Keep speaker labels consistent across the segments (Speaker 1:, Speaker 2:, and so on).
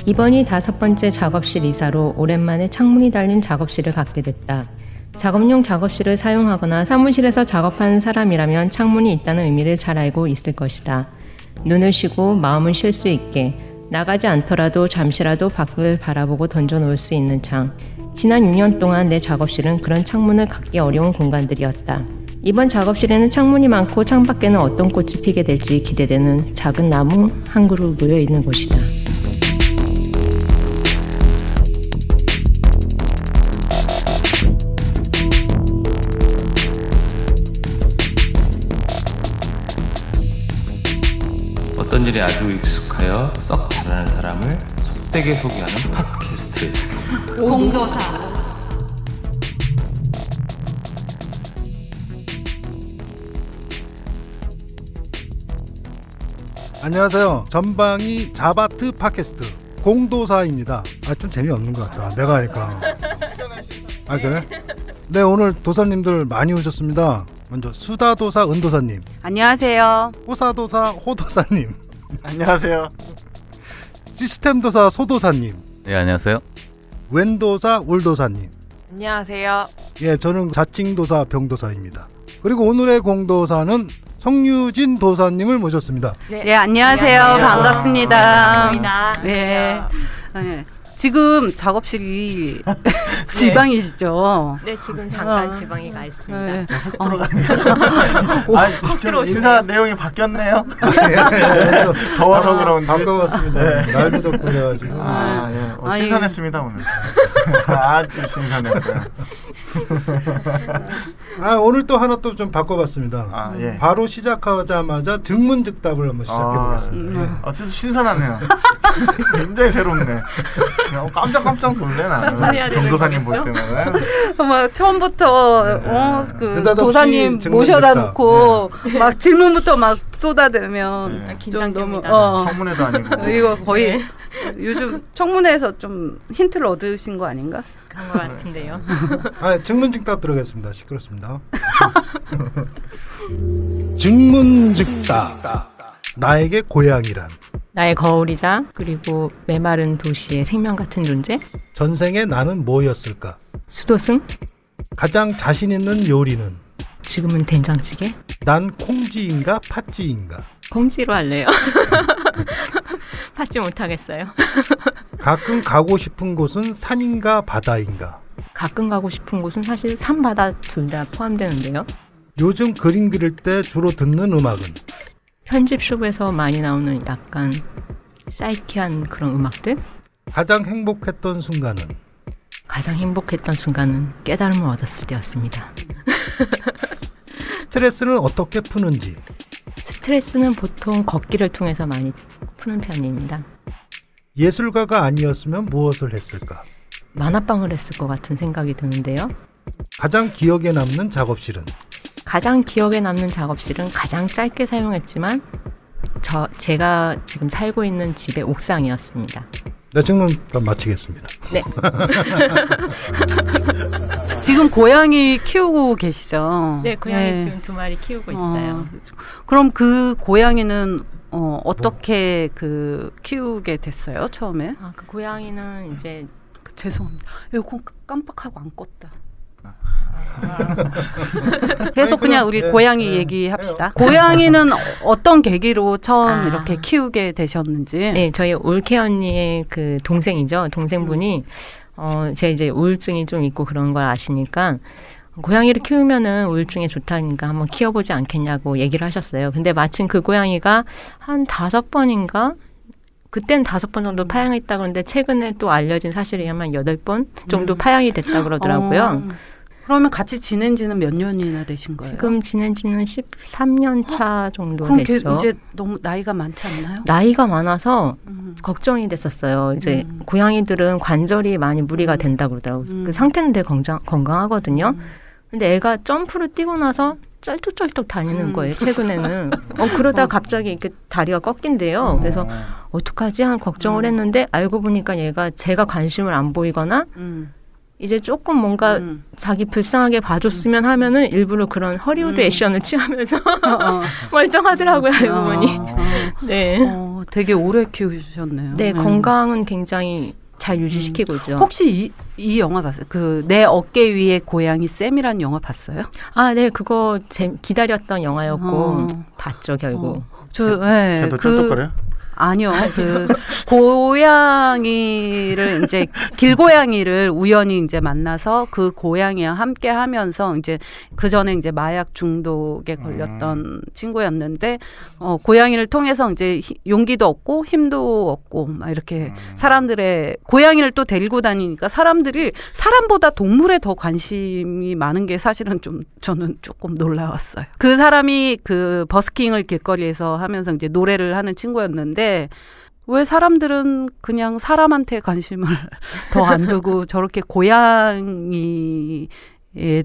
Speaker 1: 이번이 5번째 작업실 이사로 오랜만에 창문이 달린 작업실을 갖게 됐다. 작업용 작업실을 사용하거나 사무실에서 작업하는 사람이라면 창문이 있다는 의미를 잘 알고 있을 것이다. 눈을 쉬고 마음을 쉴 수 있게 나가지 않더라도 잠시라도 밖을 바라보고 던져놓을 수 있는 창. 지난 6년 동안 내 작업실은 그런 창문을 갖기 어려운 공간들이었다. 이번 작업실에는 창문이 많고 창밖에는 어떤 꽃이 피게 될지 기대되는 작은 나무 한 그루 놓여 있는 곳이다.
Speaker 2: 어떤 일이 아주 익숙하여 썩 잘하는 사람을 속되게 소개하는 팟캐스트
Speaker 3: 공도사.
Speaker 4: 안녕하세요. 전방위 자바트 팟캐스트 공도사입니다. 좀 재미없는 것 같다 내가 하니까. 그래? 네, 오늘 도사님들 많이 오셨습니다. 먼저 수다도사 은도사님,
Speaker 3: 안녕하세요.
Speaker 4: 호사도사 호도사님,
Speaker 5: 안녕하세요.
Speaker 4: 시스템도사 소도사님,
Speaker 6: 네, 안녕하세요.
Speaker 4: 웬도사 울도사님,
Speaker 7: 안녕하세요.
Speaker 4: 예, 저는 자칭도사 병도사입니다. 그리고 오늘의 공도사는 성유진 도사님을 모셨습니다.
Speaker 3: 네, 안녕하세요. 반갑습니다.
Speaker 7: 반갑습니다.
Speaker 3: 네. 네. 지금 작업실이 지방이시죠?
Speaker 7: 네, 지금 잠깐 지방에 가 있습니다.
Speaker 3: 네.
Speaker 5: 훅 들어가니까 인사 내용이 바뀌었네요. 더워서 그런지.
Speaker 4: 반가웠습니다.
Speaker 5: 네.
Speaker 4: 날도 덥고 그래가지고.
Speaker 5: 신선했습니다 오늘. 아주 신선했어요.
Speaker 4: 오늘 또 하나 또 좀 바꿔봤습니다.
Speaker 5: 예.
Speaker 4: 바로 시작하자마자 증문즉답을 한번 시작해보겠습니다.
Speaker 5: 진짜 신선하네요. 굉장히 새롭네. 깜짝 놀래 나는. 경도사님 볼 때마다.
Speaker 3: 막 처음부터 그 도사님 모셔다
Speaker 4: 증문즉답.
Speaker 3: 놓고 막 질문부터 막 쏟아대면
Speaker 7: 긴장됩니다.
Speaker 5: 청문회도 아니고.
Speaker 3: 이거 거의 요즘 청문회에서 좀 힌트를 얻으신 거 아닌가?
Speaker 7: 그런 것 같은데요.
Speaker 4: 증문즉답 들어가겠습니다. 시끄럽습니다. 증문즉답. 나에게 고향이란?
Speaker 1: 나의 거울이자 그리고 메마른 도시의 생명 같은 존재?
Speaker 4: 전생에 나는 뭐였을까?
Speaker 1: 수도승?
Speaker 4: 가장 자신 있는 요리는?
Speaker 1: 지금은 된장찌개?
Speaker 4: 난 콩지인가 팥지인가?
Speaker 1: 콩지로 할래요. 받지 못하겠어요.
Speaker 4: 가끔 가고 싶은 곳은 산인가 바다인가?
Speaker 1: 가끔 가고 싶은 곳은 사실 산, 바다 둘 다 포함되는데요.
Speaker 4: 요즘 그림 그릴 때 주로 듣는 음악은?
Speaker 1: 편집숍에서 많이 나오는 약간 사이키한 그런 음악들?
Speaker 4: 가장 행복했던 순간은?
Speaker 1: 가장 행복했던 순간은 깨달음을 얻었을 때였습니다.
Speaker 4: 스트레스는 어떻게 푸는지?
Speaker 1: 스트레스는 보통 걷기를 통해서 많이 푸는 편입니다.
Speaker 4: 예술가가 아니었으면 무엇을 했을까?
Speaker 1: 만화방을 했을 것 같은 생각이 드는데요.
Speaker 4: 가장 기억에 남는 작업실은?
Speaker 1: 가장 기억에 남는 작업실은 가장 짧게 사용했지만 제가 지금 살고 있는 집의 옥상이었습니다.
Speaker 4: 네, 질문 마치겠습니다.
Speaker 1: 네.
Speaker 3: 지금 고양이 키우고 계시죠?
Speaker 1: 네, 고양이 지금 2마리 키우고 있어요.
Speaker 3: 그럼 그 고양이는 어떻게 키우게 됐어요, 처음에?
Speaker 1: 그 고양이는 이제
Speaker 3: 죄송합니다. 에어컨 깜빡하고 안 껐다. 계속 그냥 우리 고양이 얘기합시다. 고양이는 어떤 계기로 처음 이렇게 키우게 되셨는지.
Speaker 1: 네, 저희 올케 언니의 그 동생이죠. 동생분이 제가 이제 우울증이 좀 있고 그런 걸 아시니까 고양이를 키우면은 우울증에 좋다니까 한번 키워보지 않겠냐고 얘기를 하셨어요. 근데 마침 그 고양이가 한 5번인가? 그때는 5번 정도 파양했다 그러는데 최근에 또 알려진 사실에 의하면 8번 정도 파양이 됐다 그러더라고요.
Speaker 3: 그러면 같이 지낸 지는 몇 년이나 되신 거예요?
Speaker 1: 지금 지낸 지는 13년 차 정도
Speaker 3: 그럼
Speaker 1: 됐죠.
Speaker 3: 이제 너무 나이가 많지 않나요?
Speaker 1: 나이가 많아서 걱정이 됐었어요. 이제 고양이들은 관절이 많이 무리가 된다 그러더라고요. 그 상태는 되게 건강하거든요. 근데 애가 점프를 뛰고 나서 쩔뚝쩔뚝 다니는 거예요. 최근에는. 그러다 갑자기 이렇게 다리가 꺾인대요. 그래서 어떡하지? 하는 걱정을 했는데 알고 보니까 얘가 제가 관심을 안 보이거나 이제 조금 뭔가 자기 불쌍하게 봐줬으면 하면은 일부러 그런 허리우드 액션을 취하면서 멀쩡하더라고요, 알고 보니. 네.
Speaker 3: 되게 오래 키우셨네요.
Speaker 1: 네, 건강은 굉장히 잘 유지시키고 있죠.
Speaker 3: 혹시 이 영화 봤어요? 그 내 어깨 위에 고양이 쌤이라는 영화 봤어요?
Speaker 1: 아, 네, 그거 기다렸던 영화였고 봤죠 결국.
Speaker 3: 네,
Speaker 5: 걔도 쩔뚝거려요?
Speaker 3: 아니요. 그 고양이를 이제 길고양이를 우연히 이제 만나서 그 고양이와 함께 하면서 이제 그 전에 이제 마약 중독에 걸렸던 친구였는데 고양이를 통해서 이제 용기도 얻고 힘도 얻고 막 이렇게 사람들의 고양이를 또 데리고 다니니까 사람들이 사람보다 동물에 더 관심이 많은 게 사실은 좀 저는 조금 놀라웠어요. 그 사람이 그 버스킹을 길거리에서 하면서 이제 노래를 하는 친구였는데 왜 사람들은 그냥 사람한테 관심을 더 안 두고 저렇게 고양이에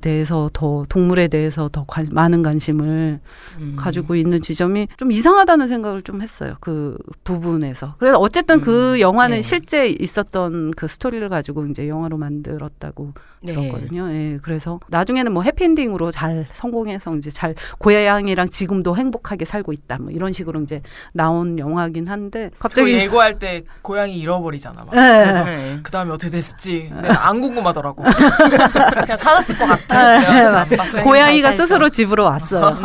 Speaker 3: 대해서 더 동물에 대해서 더 많은 관심을 가지고 있는 지점이 좀 이상하다는 생각을 좀 했어요. 그 부분에서. 그래서 어쨌든 그 영화는 실제 있었던 그 스토리를 가지고 이제 영화로 만들었다고 들었거든요. 예, 그래서 나중에는 뭐 해피엔딩으로 잘 성공해서 이제 잘 고양이랑 지금도 행복하게 살고 있다. 뭐 이런 식으로 이제 나온 영화긴 한데
Speaker 6: 갑자기 예고할 때 고양이 잃어버리잖아. 막. 그래서 그 다음에 어떻게 됐을지 내가 안 궁금하더라고. 그냥 살았을 것 같아.
Speaker 3: 고양이가 스스로 집으로 왔어요.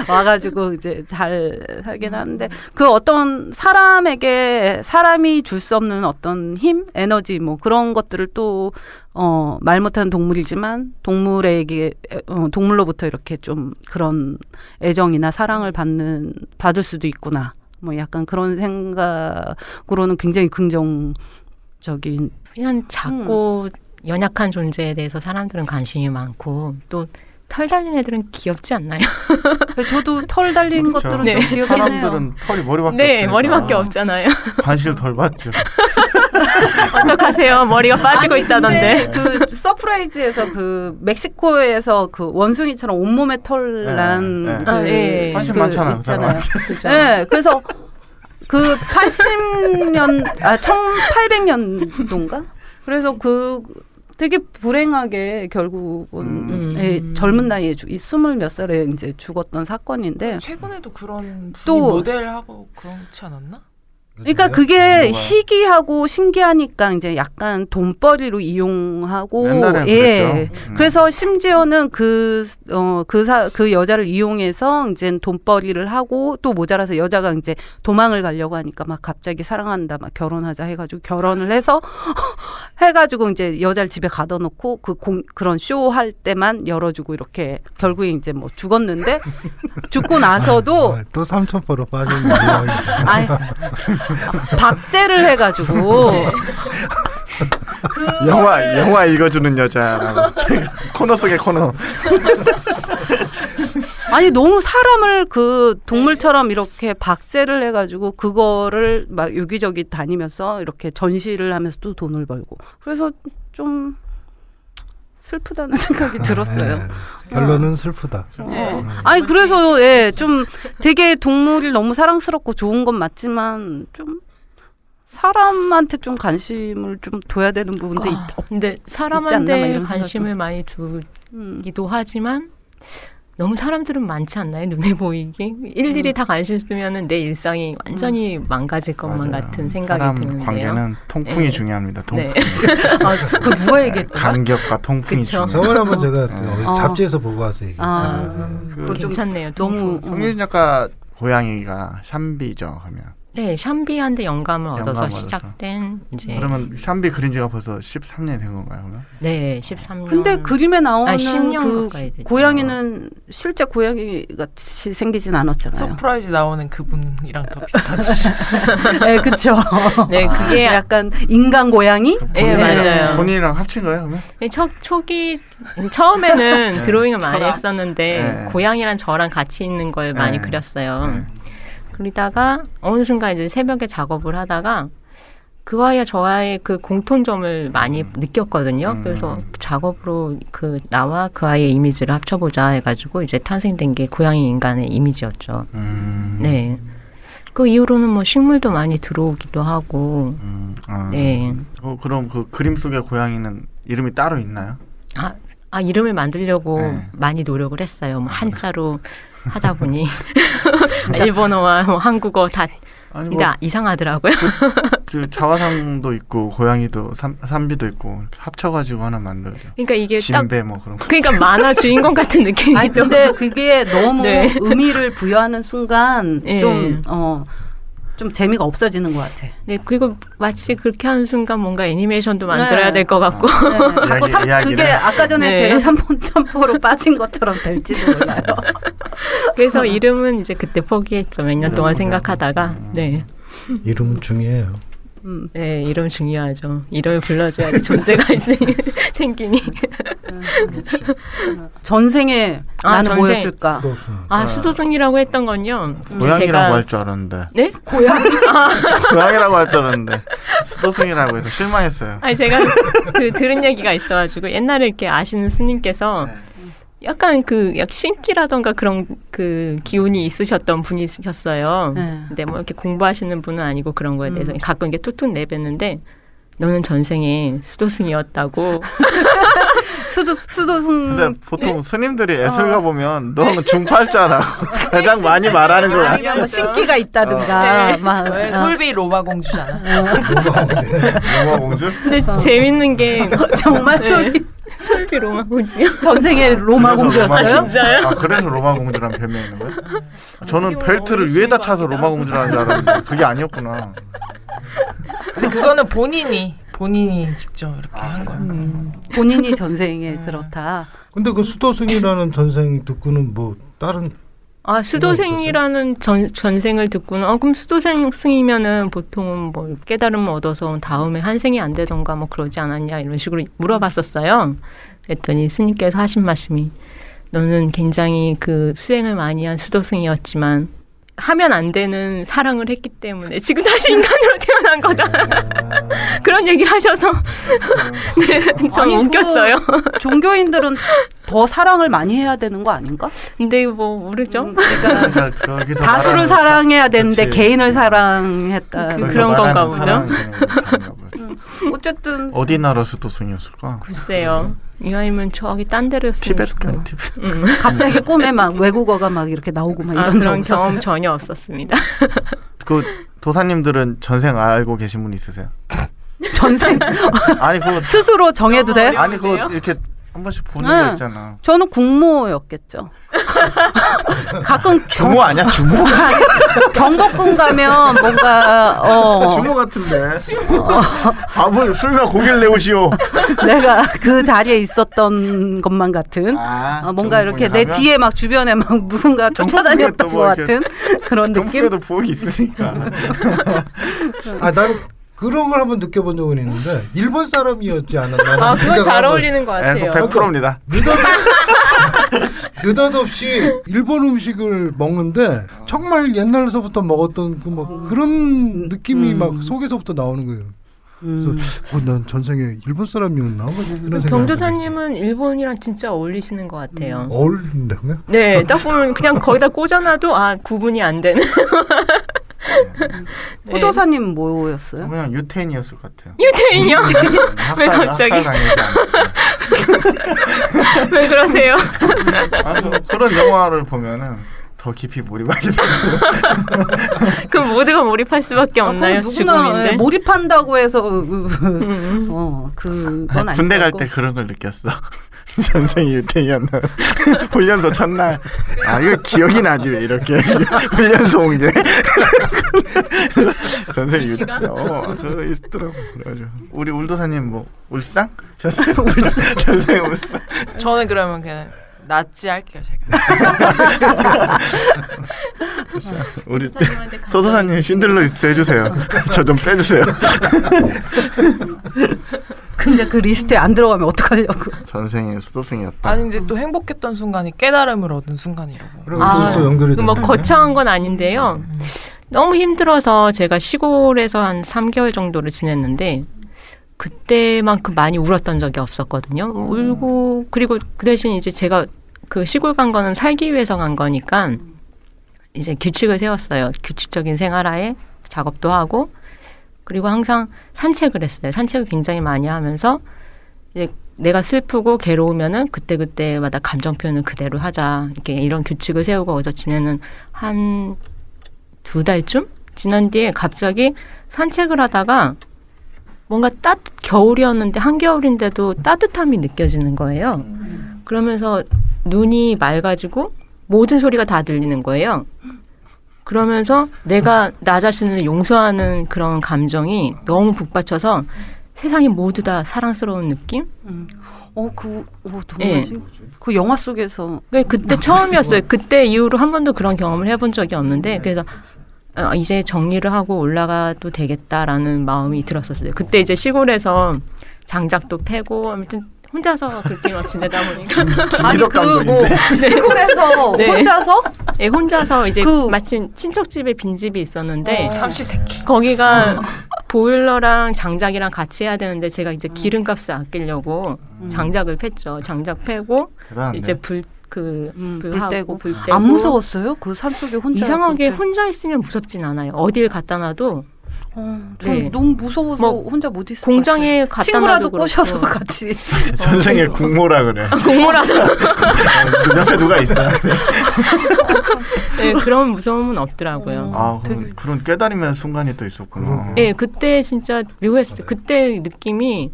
Speaker 3: 와가지고 이제 잘 살긴 하는데 그 어떤 사람에게 사람이 줄 수 없는 어떤 힘, 에너지 뭐 그런 것들을 또 말 못하는 동물이지만 동물에게 동물로부터 이렇게 좀 그런 애정이나 사랑을 받을 수도 있구나. 뭐 약간 그런 생각으로는 굉장히 긍정적인.
Speaker 1: 그냥 작고 연약한 존재에 대해서 사람들은 관심이 많고 또 털 달린 애들은 귀엽지 않나요?
Speaker 3: 저도 털 달린
Speaker 5: 그렇죠.
Speaker 3: 것들은 좀 귀엽긴
Speaker 5: 사람들은
Speaker 3: 해요.
Speaker 5: 털이 머리밖에
Speaker 1: 네,
Speaker 5: 없으니까.
Speaker 1: 머리밖에 없잖아요.
Speaker 5: 관심을 덜 받죠.
Speaker 1: 어떡하세요? 머리가 빠지고 있다던데.
Speaker 3: 그 서프라이즈에서 그 멕시코에서 그 원숭이처럼 온몸에 털 난
Speaker 5: 관심 많잖아요.
Speaker 3: 있잖아요. 네, 그래서 그 1800년도인가? 그래서 그 되게 불행하게 결국은 젊은 나이에 20몇 살에 이제 죽었던 사건인데
Speaker 6: 최근에도 그런 분이 모델하고 그렇지 않았나?
Speaker 3: 그러니까 그게 희귀하고 신기하니까 이제 약간 돈벌이로 이용하고
Speaker 5: 그랬죠.
Speaker 3: 그래서 심지어는 그 여자를 이용해서 이제 돈벌이를 하고 또 모자라서 여자가 이제 도망을 가려고 하니까 막 갑자기 사랑한다 막 결혼하자 해가지고 결혼을 해서 해가지고 이제 여자를 집에 가둬놓고 그런 쇼 할 때만 열어주고 이렇게 결국에 이제 뭐 죽었는데 죽고 나서도
Speaker 4: 또 삼천포로 빠졌네.
Speaker 3: 박제를 해가지고
Speaker 5: 영화 읽어주는 여자라고 코너 속의 코너.
Speaker 3: 아니 너무 사람을 그 동물처럼 이렇게 박제를 해가지고 그거를 막 여기저기 다니면서 이렇게 전시를 하면서 또 돈을 벌고 그래서 좀 슬프다는 생각이 들었어요.
Speaker 4: 결론은 슬프다.
Speaker 3: 아니 그래서 좀 되게 동물이 너무 사랑스럽고 좋은 건 맞지만 좀 사람한테 좀 관심을 좀 둬야 되는 부분도
Speaker 1: 근데 사람한테 관심을 많이 두기도 하지만 너무 사람들은 많지 않나요? 눈에 보이게 일일이 다 관심 쓰면은 내 일상이 완전히 망가질 것만 같은 생각이 드는데요.
Speaker 5: 관계는 통풍이 중요합니다. 통풍.
Speaker 3: 그 누가 얘기했더라?
Speaker 5: 간격과 통풍이 중요해요.
Speaker 4: 저번에 한번 제가 잡지에서 보고 와서 얘기했잖아요.
Speaker 1: 괜찮네요.
Speaker 3: 너무
Speaker 5: 송유진 작가 고양이가 샴비죠. 그러면.
Speaker 1: 네, 샴비한테 영감을 얻어서 시작된 이제.
Speaker 5: 그러면 샴비 그린 지가 벌써 13년이 된 건가요, 그러면?
Speaker 1: 네, 13년.
Speaker 3: 근데 그림에 나오는
Speaker 1: 10년
Speaker 3: 그
Speaker 1: 가까이 됐죠.
Speaker 3: 고양이는 실제 고양이 같이 생기진 않았잖아요.
Speaker 6: 서프라이즈 나오는 그분이랑 더 비슷하지.
Speaker 3: 네, 그렇죠.
Speaker 1: 네, 그게
Speaker 3: 약간 인간 고양이?
Speaker 1: 네, 맞아요.
Speaker 5: 본인이랑 합친 거예요, 그러면?
Speaker 1: 초기 처음에는 드로잉을 많이 했었는데 고양이랑 저랑 같이 있는 걸 많이 그렸어요. 그러다가 어느 순간 이제 새벽에 작업을 하다가 그와의 저와의 그 공통점을 많이 느꼈거든요. 그래서 작업으로 나와 그 아이의 이미지를 합쳐보자 해가지고 이제 탄생된 게 고양이 인간의 이미지였죠. 네. 그 이후로는 뭐 식물도 많이 들어오기도 하고. 네.
Speaker 5: 그럼 그 그림 속의 고양이는 이름이 따로 있나요?
Speaker 1: 이름을 만들려고 많이 노력을 했어요. 뭐 한자로 하다 보니 일본어와 뭐 한국어 다 아니, 근데 이상하더라고요.
Speaker 5: 그 자화상도 있고 고양이도 삼비도 있고 합쳐가지고 하나 만들죠.
Speaker 1: 그러니까 이게
Speaker 5: 진배 뭐 그런 거.
Speaker 1: 그러니까 만화 주인공 같은 느낌이.
Speaker 3: 아니 근데 그게 너무 네. 의미를 부여하는 순간
Speaker 1: 네.
Speaker 3: 좀 재미가 없어지는 것 같아.
Speaker 1: 네, 그리고 마치 그렇게 하는 순간 뭔가 애니메이션도 만들어야 네. 될 것 같고.
Speaker 3: 네. 자꾸 그게 아까 전에
Speaker 1: 네.
Speaker 3: 제가 삼본점포로 빠진 것처럼 될지도 몰라요.
Speaker 1: 그래서 이름은 이제 그때 포기했죠. 몇 년 동안 생각하다가. 네.
Speaker 4: 이름은 중요해요.
Speaker 1: 네, 이름 중요하죠. 이름을 불러줘야지 존재가 생기니.
Speaker 3: 전생에 나는
Speaker 1: 전생.
Speaker 3: 뭐였을까?
Speaker 1: 수도승이라고 했던 건요.
Speaker 5: 고양이라고 할 줄 알았는데.
Speaker 1: 네? 고양이?
Speaker 5: 고양이라고 할 줄 알았는데 수도승이라고 해서 실망했어요.
Speaker 1: 아니 제가 들은 얘기가 있어가지고 옛날에 이렇게 아시는 스님께서 약간 약 신기라던가 그런 그 기운이 있으셨던 분이셨어요. 근데 뭐 이렇게 공부하시는 분은 아니고 그런 거에 대해서 가끔 이렇게 툭툭 내뱉는데 너는 전생에 수도승이었다고.
Speaker 3: 수도승.
Speaker 5: 근데 보통 스님들이 예술가 보면 너는 중팔자라고 가장 많이 말하는 거야.
Speaker 3: 아니면 뭐 신기가 있다든가.
Speaker 6: 네. 솔비 로마 공주잖아.
Speaker 5: 로마 공주?
Speaker 1: 근데 재밌는 게
Speaker 3: 정말
Speaker 1: 솔비 로마 공주요?
Speaker 3: 전생에 로마 공주였어요?
Speaker 1: 진짜요?
Speaker 5: 아 그래서 로마 공주란 별명이 있는 거예요? 저는 벨트를 위에다 차서 로마 공주라는 줄 알았는데 그게 아니었구나.
Speaker 6: 근데 그거는 본인이 직접 이렇게 한 거예요.
Speaker 3: 본인이 전생에 그렇다.
Speaker 4: 근데 그 수도승이라는 전생 듣고는 뭐 다른
Speaker 1: 수도생이라는 전생을 듣고는 그럼 수도승이면은 보통은 뭐 깨달음을 얻어서 다음에 한생이 안 되던가 뭐 그러지 않았냐 이런 식으로 물어봤었어요. 그랬더니 스님께서 하신 말씀이 너는 굉장히 그 수행을 많이 한 수도승이었지만 하면 안 되는 사랑을 했기 때문에 지금 다시 인간으로 태어난 거다. 그런 얘기를 하셔서 네, 좀 웃겼어요.
Speaker 3: 종교인들은 더 사랑을 많이 해야 되는 거 아닌가?
Speaker 1: 근데 뭐 모르죠.
Speaker 3: 그러니까 다수를 사랑해야 되는데 그치. 개인을 사랑했다.
Speaker 1: 그런 건가 보죠.
Speaker 3: 어쨌든
Speaker 5: 어디 나라 수도승이었을까?
Speaker 1: 글쎄요. 이왕이면 저기 딴 데로였으면 좋겠어요.
Speaker 3: 갑자기 꿈에 막 외국어가 막 이렇게 나오고 막 이런
Speaker 1: 그런 경험 전혀 없었습니다.
Speaker 5: 그 도사님들은 전생 알고 계신 분 있으세요?
Speaker 3: 전생?
Speaker 5: 아니 그거
Speaker 3: 스스로 정해도 돼?
Speaker 5: 아니 그거 이렇게 한 번씩 보는 거 있잖아.
Speaker 3: 저는 국모였겠죠. 가끔
Speaker 5: 주모 아니야 주모?
Speaker 3: 경복궁 가면 뭔가
Speaker 5: 주모 같은데. 밥을 술과 고기를 내오시오.
Speaker 3: 내가 그 자리에 있었던 것만 같은 뭔가 이렇게 내 뒤에 막 주변에 막 누군가 쫓아다녔던 것 같은 그런 느낌.
Speaker 5: 경복궁에도 부엌이 있으니까.
Speaker 4: 나는 그런 걸 한번 느껴본 적은 있는데 일본 사람이었지 않았나.
Speaker 1: 그건 잘 어울리는 것 같아요.
Speaker 5: 100%입니다.
Speaker 4: 느닷없이 일본 음식을 먹는데 정말 옛날서부터 먹었던 그 뭐 그런 느낌이 막 속에서부터 나오는 거예요. 그래서 난 전생에 일본 사람이었나? 이런 생각.
Speaker 1: 경도사님은 일본이랑 진짜 어울리시는 것 같아요.
Speaker 4: 어울린다고요?
Speaker 1: 네, 딱 보면 그냥 거기다 꽂아놔도 구분이 안 되는.
Speaker 3: 호도사님 뭐였어요?
Speaker 5: 그냥 유태인이었을 것 같아요.
Speaker 1: 유태인이요? 왜 갑자기? 왜 그러세요?
Speaker 5: 그런 영화를 보면은 더 깊이 몰입하게 되고.
Speaker 1: 그럼 모두가 몰입할 수밖에 없나요?
Speaker 3: 누구나 몰입한다고 해서 그건
Speaker 5: 군대 갈 때 그런 걸 느꼈어. 전생이 유태인이었나. 훈련소 첫날 이거 기억이 나지 왜 이렇게 훈련소 온 게. 전생이 유태인. 그거 있더라고. 그래가지고 우리 울도사님 뭐 울상? 전생 울상.
Speaker 6: 저는 그러면 그냥 낫지 할게요 제가.
Speaker 5: 우리 소도사님 신들러리스트 해주세요. 저 좀 빼주세요.
Speaker 3: 근데 그 리스트에 안 들어가면 어떡하려고.
Speaker 5: 전생에 수도승이었다.
Speaker 6: 아니 근데 또 행복했던 순간이 깨달음을 얻은 순간이라고.
Speaker 4: 그럼 또 연결이 돼.
Speaker 1: 뭐 거창한 건 아닌데요. 너무 힘들어서 제가 시골에서 한 3개월 정도를 지냈는데 그때만큼 많이 울었던 적이 없었거든요. 울고 그리고 그 대신 이제 제가 그 시골 간 거는 살기 위해서 간 거니까 이제 규칙을 세웠어요. 규칙적인 생활하에 작업도 하고 그리고 항상 산책을 했어요. 산책을 굉장히 많이 하면서 이제 내가 슬프고 괴로우면은 그때그때마다 감정 표현을 그대로 하자. 이렇게 이런 규칙을 세우고 어디서 지내는 한 2달쯤 지난 뒤에 갑자기 산책을 하다가 뭔가 겨울이었는데 한겨울인데도 따뜻함이 느껴지는 거예요. 그러면서 눈이 맑아지고 모든 소리가 다 들리는 거예요. 그러면서 내가 나 자신을 용서하는 그런 감정이 너무 북받쳐서 세상이 모두 다 사랑스러운 느낌?
Speaker 3: 그 영화 속에서
Speaker 1: 그때 처음이었어요. 그때 이후로 한 번도 그런 경험을 해본 적이 없는데 그래서 이제 정리를 하고 올라가도 되겠다라는 마음이 들었었어요. 그때 이제 시골에서 장작도 패고 아무튼 혼자서 그렇게 막 지내다 보니까
Speaker 3: 아니 시골에서
Speaker 1: 네.
Speaker 3: 혼자서?
Speaker 1: 네, 혼자서 이제 마침 친척 집에 빈집이 있었는데
Speaker 6: 삼시세끼
Speaker 1: 거기가 보일러랑 장작이랑 같이 해야 되는데 제가 이제 기름값을 아끼려고 장작을 팼죠. 장작 패고
Speaker 5: 대단한데?
Speaker 1: 이제 불 떼고
Speaker 3: 안 무서웠어요? 그 산속에 혼자
Speaker 1: 이상하게 혼자 있으면 무섭진 않아요. 어딜 갖다 놔도
Speaker 3: 전 너무 무서워서 혼자 못 있을
Speaker 1: 공장에 갖다
Speaker 3: 친구라도 꼬셔서 같이
Speaker 5: 전생에 국모라 그래.
Speaker 1: 국모라서
Speaker 5: 옆에 누가 있어요.
Speaker 1: 네, 그런 무서움은 없더라고요.
Speaker 5: 그런 깨달으면 순간이 또 있었구나.
Speaker 1: 네, 그때 진짜 묘했어요. 그때 느낌이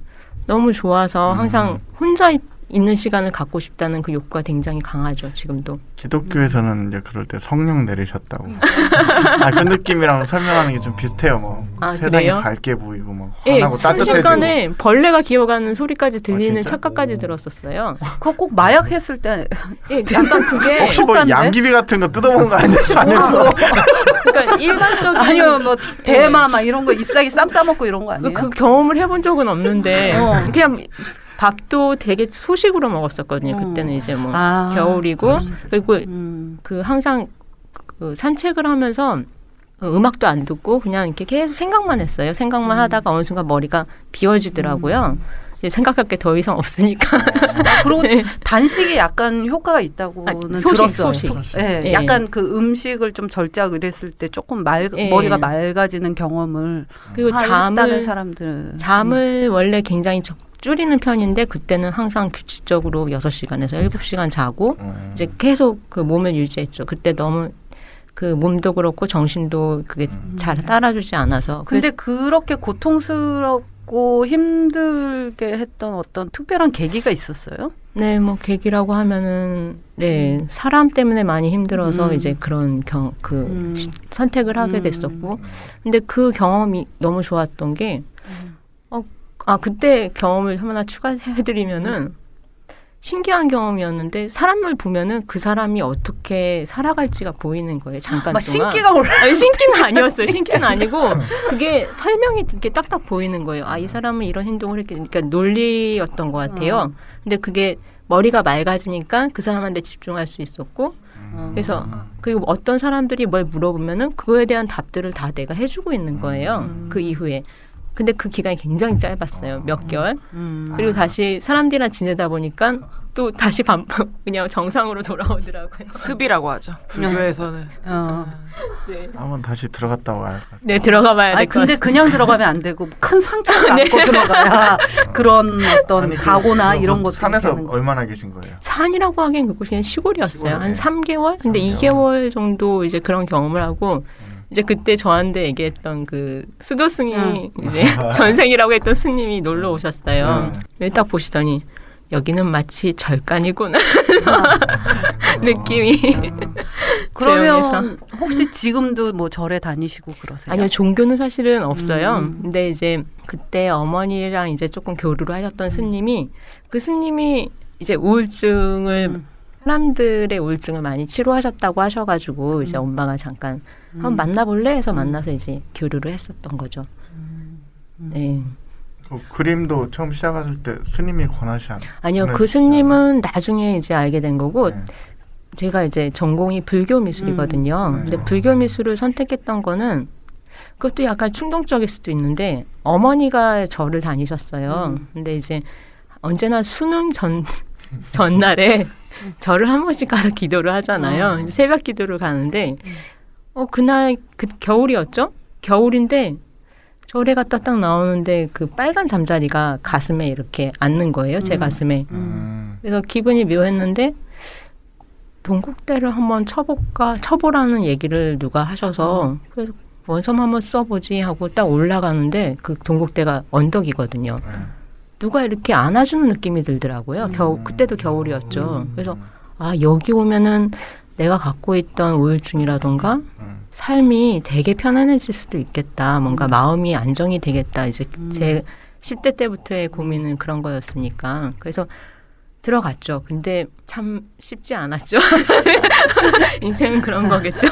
Speaker 1: 너무 좋아서 항상 혼자 있는 시간을 갖고 싶다는 그 욕구가 굉장히 강하죠. 지금도.
Speaker 5: 기독교에서는 이제 그럴 때 성령 내리셨다고. 그 느낌이랑 설명하는 게 좀 비슷해요. 뭐 세상이
Speaker 1: 그래요?
Speaker 5: 밝게 보이고 막 환하고 따뜻해지고.
Speaker 1: 순식간에 벌레가 기어가는 소리까지 들리는 착각까지 들었었어요.
Speaker 3: 그거 꼭 마약 했을 때
Speaker 1: 약간 그게
Speaker 5: 혹시 뭐 양귀비 같은 거 뜯어먹은 거 아니야?
Speaker 1: 그러니까 일반적인
Speaker 3: 아니요 뭐 대마 막 이런 거 잎사귀 쌈 싸먹고 이런 거 아니에요?
Speaker 1: 그 경험을 해본 적은 없는데 그냥 밥도 되게 소식으로 먹었었거든요. 그때는 이제 뭐 겨울이고 그리고 그 항상 그 산책을 하면서 음악도 안 듣고 그냥 이렇게 계속 생각만 했어요. 생각만 하다가 어느 순간 머리가 비워지더라고요. 이제 생각할 게 더 이상 없으니까.
Speaker 3: 그리고 단식이 약간 효과가 있다고는 들었어요.
Speaker 1: 소식.
Speaker 3: 네, 약간 그 음식을 좀 절제하고 이랬을 때 조금 머리가 맑아지는 경험을
Speaker 1: 그리고
Speaker 3: 했다는 사람들.
Speaker 1: 잠을 원래 굉장히 줄이는 편인데 그때는 항상 규칙적으로 6시간에서 7시간 자고 이제 계속 그 몸을 유지했죠. 그때 너무 그 몸도 그렇고 정신도 그게 잘 따라주지 않아서.
Speaker 3: 근데 그렇게 고통스럽고 힘들게 했던 어떤 특별한 계기가 있었어요?
Speaker 1: 네, 뭐 계기라고 하면은 사람 때문에 많이 힘들어서 이제 그런 선택을 하게 됐었고, 근데 그 경험이 너무 좋았던 게 그때 경험을 하나 추가해드리면은 신기한 경험이었는데 사람을 보면은 그 사람이 어떻게 살아갈지가 보이는 거예요. 잠깐 동안.
Speaker 3: 신기가 올라.
Speaker 1: 아니, 신기는 아니었어요. 신기는 아니고 그게 설명이 이렇게 딱딱 보이는 거예요. 이 사람은 이런 행동을 했게. 그러니까 논리였던 것 같아요. 근데 그게 머리가 맑아지니까 그 사람한테 집중할 수 있었고. 그래서 그리고 어떤 사람들이 뭘 물어보면은 그거에 대한 답들을 다 내가 해주고 있는 거예요. 그 이후에. 근데 그 기간이 굉장히 짧았어요. 몇 개월. 그리고 다시 사람들이랑 지내다 보니까 또 다시 그냥 정상으로 돌아오더라고요.
Speaker 6: 습이라고 하죠. 불교에서는.
Speaker 1: 네.
Speaker 5: 한번 다시 들어갔다 와요.
Speaker 1: 네, 들어가 봐야 될 것 같습니다.
Speaker 3: 근데 그냥 들어가면 안 되고 큰 상처를 안고 들어가야 그런 어떤 각오나 이런 것도
Speaker 5: 산에서 얼마나 계신 거예요?
Speaker 1: 산이라고 하기엔 그곳이 그냥 시골이었어요. 한 3개월? 근데 2개월 정도 이제 그런 경험을 하고 이제 그때 저한테 얘기했던 그 수도 스님이 이제 전생이라고 했던 스님이 놀러 오셨어요. 딱 보시더니 여기는 마치 절간이구나 느낌이.
Speaker 3: 그러면 혹시 지금도 뭐 절에 다니시고 그러세요?
Speaker 1: 아니요, 종교는 사실은 없어요. 근데 이제 그때 어머니랑 이제 조금 교류를 하셨던 스님이 그 스님이 이제 우울증을 사람들의 우울증을 많이 치료하셨다고 하셔가지고 이제 엄마가 잠깐 한번 만나볼래 해서 만나서 이제 교류를 했었던 거죠. 네.
Speaker 5: 그림도 처음 시작하실 때 스님이 권하시
Speaker 1: 아니요, 그 스님은 나중에 이제 알게 된 거고 제가 이제 전공이 불교 미술이거든요. 근데 불교 미술을 선택했던 거는 그것도 약간 충동적일 수도 있는데 어머니가 절을 다니셨어요. 근데 이제 언제나 수능 전날에 절을 한 번씩 가서 기도를 하잖아요. 새벽 기도를 가는데 그날 겨울이었죠? 겨울인데 절에 갔다 딱 나오는데 그 빨간 잠자리가 가슴에 이렇게 앉는 거예요. 제 가슴에. 그래서 기분이 묘했는데 동국대를 한번 쳐보라는 얘기를 누가 하셔서 그래서 원섬 한번 써보지 하고 딱 올라가는데 그 동국대가 언덕이거든요. 누가 이렇게 안아주는 느낌이 들더라고요. 그때도 겨울이었죠. 그래서 여기 오면은 내가 갖고 있던 우울증이라던가 삶이 되게 편안해질 수도 있겠다. 뭔가 마음이 안정이 되겠다. 이제 제 10대 때부터의 고민은 그런 거였으니까. 그래서 들어갔죠. 근데 참 쉽지 않았죠. 인생은 그런 거겠죠.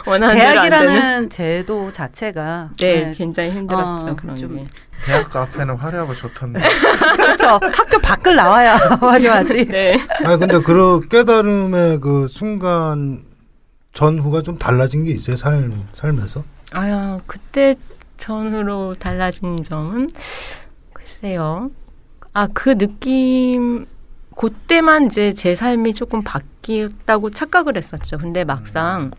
Speaker 1: 원하는 대로 안 되는.
Speaker 3: 대학이라는 제도 자체가
Speaker 1: 굉장히 힘들었죠. 그런 게.
Speaker 5: 대학 카페는 화려하고 좋던데.
Speaker 3: 그렇죠. 학교 밖을 나와야 화려하지.
Speaker 1: 네.
Speaker 4: 근데 그 깨달음의 그 순간 전후가 좀 달라진 게 있어요, 삶에서?
Speaker 1: 그때 전후로 달라진 점은 글쎄요. 그 느낌, 그때만 이제 제 삶이 조금 바뀌었다고 착각을 했었죠. 근데 막상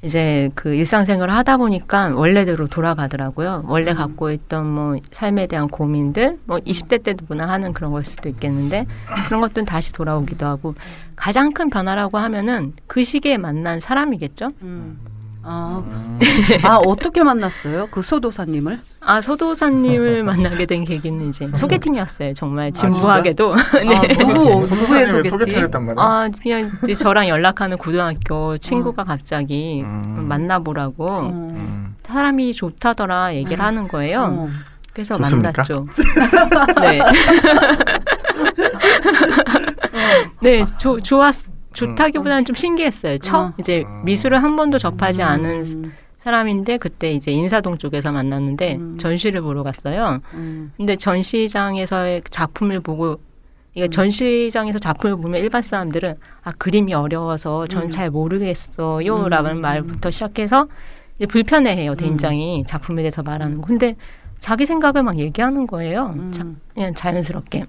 Speaker 1: 이제 그 일상생활을 하다 보니까 원래대로 돌아가더라고요. 원래 갖고 있던 뭐 삶에 대한 고민들, 뭐 20대 때도나 하는 그런 걸 수도 있겠는데 그런 것들은 다시 돌아오기도 하고 가장 큰 변화라고 하면은 그 시기에 만난 사람이겠죠.
Speaker 3: 어떻게 만났어요? 그 소도사님을?
Speaker 1: 소도사님을 만나게 된 계기는 이제 소개팅이었어요. 정말 진부하게도.
Speaker 3: 네. 누구의 소개팅?
Speaker 1: 그냥 이제 저랑 연락하는 고등학교 친구가 갑자기 만나보라고 사람이 좋다더라 얘기를 하는 거예요. 그래서
Speaker 5: 좋습니까?
Speaker 1: 만났죠. 네. 네, 좋다기보다는 좀 신기했어요. 이제 미술을 한 번도 접하지 않은 사람인데 그때 이제 인사동 쪽에서 만났는데 전시를 보러 갔어요. 근데 전시장에서의 작품을 보고 이게 전시장에서 작품을 보면 일반 사람들은 그림이 어려워서 전 잘 모르겠어요 라는 말부터 시작해서 이제 불편해해요. 굉장히 작품에 대해서 말하는 거. 근데 자기 생각을 막 얘기하는 거예요. 그냥 자연스럽게.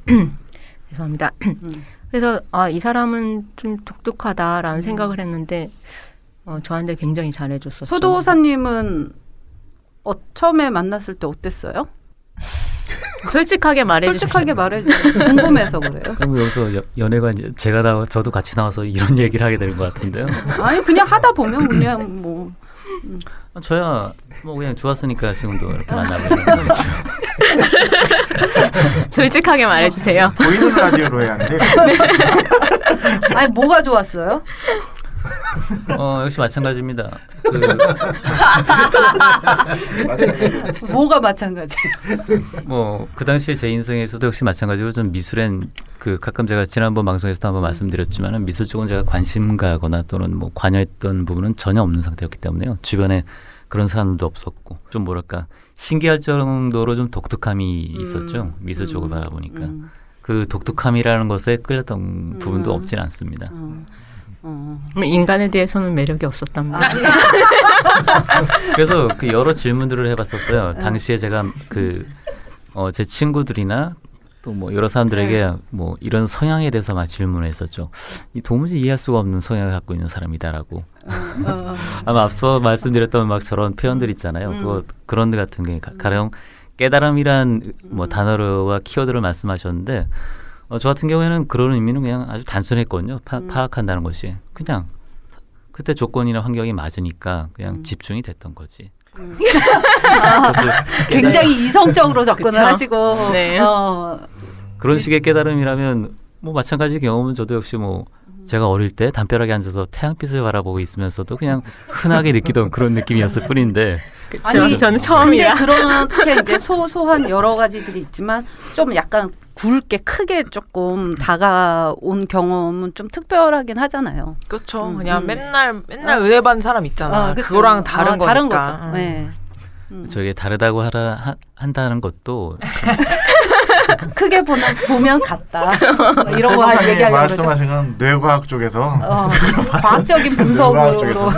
Speaker 1: 죄송합니다. 그래서 이 사람은 좀 독특하다라는 생각을 했는데 저한테 굉장히 잘해줬었죠.
Speaker 3: 소도사님은 처음에 만났을 때 어땠어요?
Speaker 1: 솔직하게 말해주세요.
Speaker 3: 솔직하게 말해주세요. 궁금해서 그래요.
Speaker 8: 그럼 여기서 연애가 저도 같이 나와서 이런 얘기를 하게 되는 것 같은데요.
Speaker 3: 아니 그냥 하다 보면 그냥 뭐
Speaker 8: 저야 뭐 그냥 좋았으니까 지금도 이렇게 만나고 있는 거죠.
Speaker 1: 솔직하게 말해주세요.
Speaker 5: 보이는 라디오로 해야 돼.
Speaker 3: 아니 뭐가 좋았어요?
Speaker 8: 역시 마찬가지입니다.
Speaker 3: 뭐가 마찬가지?
Speaker 8: 뭐 그 당시에 제 인생에서도 역시 마찬가지로 좀 미술엔 가끔 제가 지난번 방송에서도 한번 말씀드렸지만은 미술 쪽은 제가 관심 가거나 또는 뭐 관여했던 부분은 전혀 없는 상태였기 때문에요. 주변에 그런 사람도 없었고 좀 뭐랄까 신기할 정도로 좀 독특함이 있었죠. 미술 쪽을 바라보니까 그 독특함이라는 것에 끌렸던 부분도 없진 않습니다.
Speaker 1: 인간에 대해서는 매력이 없었답니다.
Speaker 8: 그래서 여러 질문들을 해봤었어요. 당시에 제가 제 친구들이나 또 뭐 여러 사람들에게 뭐 이런 성향에 대해서 막 질문했었죠. 도무지 이해할 수가 없는 성향을 갖고 있는 사람이다라고. 아마 앞서 말씀드렸던 막 저런 표현들 있잖아요. 그런 데 같은 게 가령 깨달음이란 뭐 단어와 키워드를 말씀하셨는데 저 같은 경우에는 그런 의미는 그냥 아주 단순했거든요. 파악한다는 것이. 그냥 그때 조건이나 환경이 맞으니까 그냥 집중이 됐던 거지.
Speaker 3: 굉장히 이성적으로 접근을
Speaker 1: 그쵸?
Speaker 3: 하시고
Speaker 1: 네.
Speaker 8: 그런 식의 깨달음이라면 뭐 마찬가지 경험은 저도 역시 뭐 제가 어릴 때 담벼락에 앉아서 태양빛을 바라보고 있으면서도 그냥 흔하게 느끼던 그런 느낌이었을 뿐인데.
Speaker 1: 그쵸. 아니, 저는 처음이라.
Speaker 3: 근데 그렇게 이제 소소한 여러 가지들이 있지만 좀 약간 굵게 크게 조금 다가온 경험은 좀 특별하긴 하잖아요.
Speaker 6: 그렇죠. 그냥 맨날 은혜 받는 사람 있잖아. 그거랑 다른 거니까.
Speaker 3: 다른 거죠. 네.
Speaker 8: 저게 다르다고 한다는 것도
Speaker 3: 크게 보면 같다. 이런 거 얘기하려고
Speaker 5: 말씀하신 건 뇌과학 쪽에서
Speaker 3: 과학적인 분석으로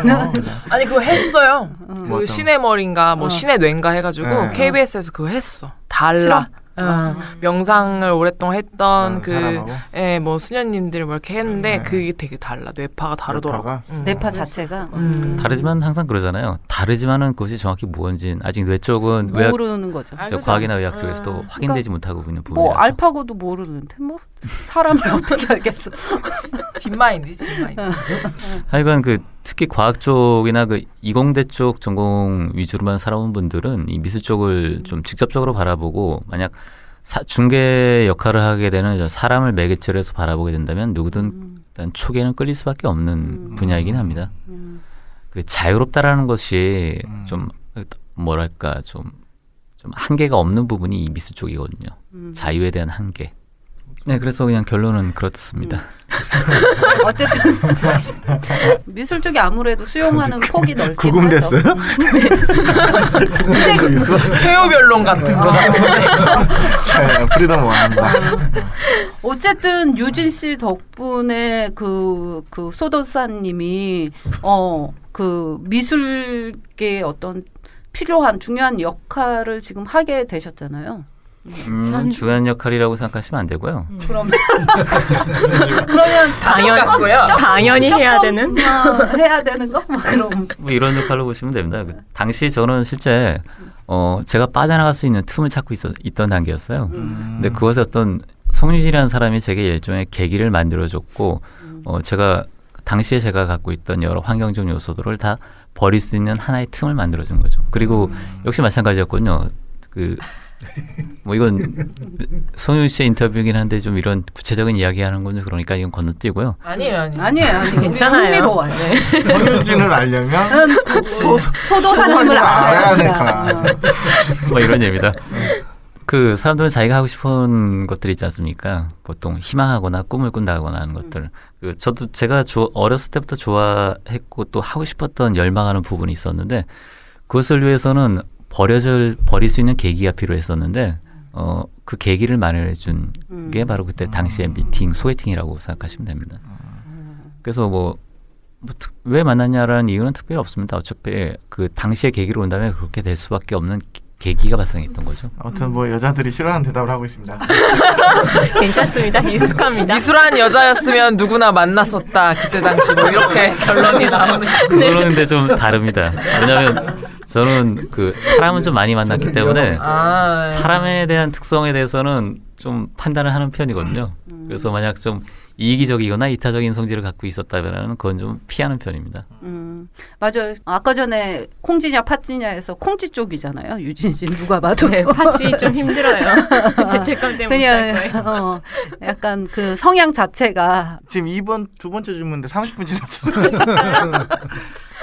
Speaker 6: 아니 그거 했어요. 그 신의 머리인가 뭐 신의 뇌인가 해가지고 KBS에서 그거 했어. 달라. 명상을 오랫동안 했던 뭐 수녀님들 뭐 이렇게 했는데 그게 되게 달라. 뇌파가 다르더라고.
Speaker 3: 뇌파 자체가
Speaker 8: 다르지만 항상 그러잖아요. 다르지만은 그것이 정확히 무언지는 아직 뇌 쪽은
Speaker 3: 모르는 거죠.
Speaker 8: 과학이나 의학 쪽에서도 확인되지 못하고 있는 부분이라서.
Speaker 3: 뭐 알파고도 모르는데 뭐 사람을 어떻게 알겠어?
Speaker 6: 딥마인드.
Speaker 8: 하여간 그 특히 과학 쪽이나 그 이공대 쪽 전공 위주로만 살아온 분들은 이 미술 쪽을 좀 직접적으로 바라보고 만약 중개 역할을 하게 되는 사람을 매개체로 해서 바라보게 된다면 누구든 일단 초기에는 끌릴 수밖에 없는 분야이긴 합니다. 그 자유롭다라는 것이 좀 뭐랄까 좀 한계가 없는 부분이 이 미술 쪽이거든요. 자유에 대한 한계. 네, 그래서 그냥 결론은 그렇습니다.
Speaker 3: 어쨌든 미술 쪽이 아무래도 수용하는 폭이 넓긴 하죠.
Speaker 5: 구금됐어요?
Speaker 6: 최후 변론 같은 거 같은데.
Speaker 5: 자, 프리덤 원한다.
Speaker 3: 어쨌든 유진 씨 덕분에 그 소도사님이 그 미술계의 어떤 필요한 중요한 역할을 지금 하게 되셨잖아요.
Speaker 8: 중요한 역할이라고 생각하시면 안 되고요.
Speaker 3: 그러면
Speaker 7: 당연히 해야 되는
Speaker 3: 거? 그럼
Speaker 8: 뭐 이런 역할로 보시면 됩니다. 그 당시 저는 실제 제가 빠져나갈 수 있는 틈을 찾고 있던 단계였어요. 근데 그것에 어떤 송유진이라는 사람이 제게 일종의 계기를 만들어줬고 제가 당시에 제가 갖고 있던 여러 환경적 요소들을 다 버릴 수 있는 하나의 틈을 만들어준 거죠. 그리고 역시 마찬가지였군요. 뭐 이건 송윤 씨의 인터뷰이긴 한데 좀 이런 구체적인 이야기하는 건 그러니까 이건 건너뛰고요.
Speaker 6: 아니에요.
Speaker 3: 괜찮아요. 흥미로워요.
Speaker 5: 송윤진을 알려면
Speaker 3: 소도사님을 알아야
Speaker 5: 하니까.
Speaker 8: 뭐 이런 얘기입니다. 그 사람들은 자기가 하고 싶은 것들이 있지 않습니까? 보통 희망하거나 꿈을 꾼다거나 하는 것들. 저도 제가 어렸을 때부터 좋아했고 또 하고 싶었던 열망하는 부분이 있었는데 그것을 위해서는 버릴 수 있는 계기가 필요했었는데 그 계기를 마련해 준 게 바로 그때 당시의 소개팅이라고 생각하시면 됩니다. 그래서 왜 만났냐라는 이유는 특별히 없습니다. 어차피 그 당시의 계기로 온다면 그렇게 될 수밖에 없는 계기가 발생했던 거죠.
Speaker 5: 아무튼 여자들이 싫어하는 대답을 하고 있습니다.
Speaker 7: 괜찮습니다. 익숙합니다.
Speaker 6: 미술한 여자였으면 누구나 만났었다. 그때 당시 이렇게 결론이 나오는.
Speaker 8: 그거는 근데 좀 다릅니다. 왜냐하면 저는 그 사람은 좀 많이 만났기 때문에 사람에 대한 특성에 대해서는 좀 판단을 하는 편이거든요. 그래서 만약 좀 이기적이거나 이타적인 성질을 갖고 있었다면 그건 좀 피하는 편입니다.
Speaker 3: 맞아요. 아까 전에 콩지냐 팥지냐에서 콩지 쪽이잖아요. 유진 씨 누가 봐도.
Speaker 7: 네, 팥지 좀 힘들어요. 죄책감 때문에 못 살 거예요.
Speaker 3: 약간 그 성향 자체가.
Speaker 5: 지금 두 번째 질문인데 30분 지났어요.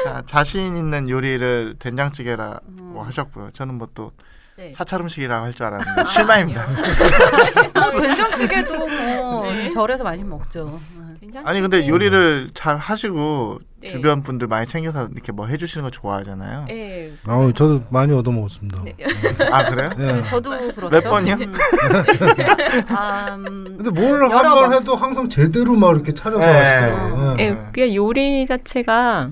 Speaker 5: 자, 자신 있는 요리를 된장찌개라고 하셨고요. 저는 또
Speaker 3: 네.
Speaker 5: 사찰 음식이라고 할 줄 알았는데 실망입니다.
Speaker 3: 된장찌개도 절에서 많이 먹죠.
Speaker 5: 아니 근데 요리를 잘 하시고
Speaker 7: 네.
Speaker 5: 주변 분들 많이 챙겨서 이렇게 해주시는 거 좋아하잖아요.
Speaker 7: 네.
Speaker 4: 저도 많이 얻어 먹었습니다.
Speaker 7: 네.
Speaker 5: 아 그래요?
Speaker 4: 네.
Speaker 3: 저도 그렇죠.
Speaker 5: 몇 번이요?
Speaker 4: 근데 뭘 한 번 해도 항상 제대로 막 이렇게 차려서 하시더라고요.
Speaker 7: 그냥 요리 자체가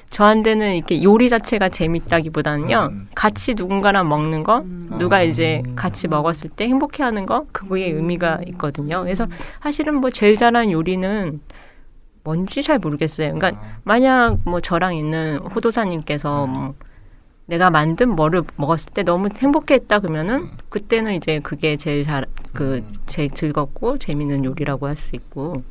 Speaker 7: 저한테는 이렇게 요리 자체가 재밌다기보다는요. 같이 누군가랑 먹는 거, 누가 이제 같이 먹었을 때 행복해하는 거, 그거에 의미가 있거든요. 그래서 사실은 제일 잘하는 요리는 뭔지 잘 모르겠어요. 그러니까 만약 저랑 있는 호도사님께서 내가 만든 뭐를 먹었을 때 너무 행복했다 그러면은 그때는 이제 그게 제일 제일 즐겁고 재밌는 요리라고 할 수 있고.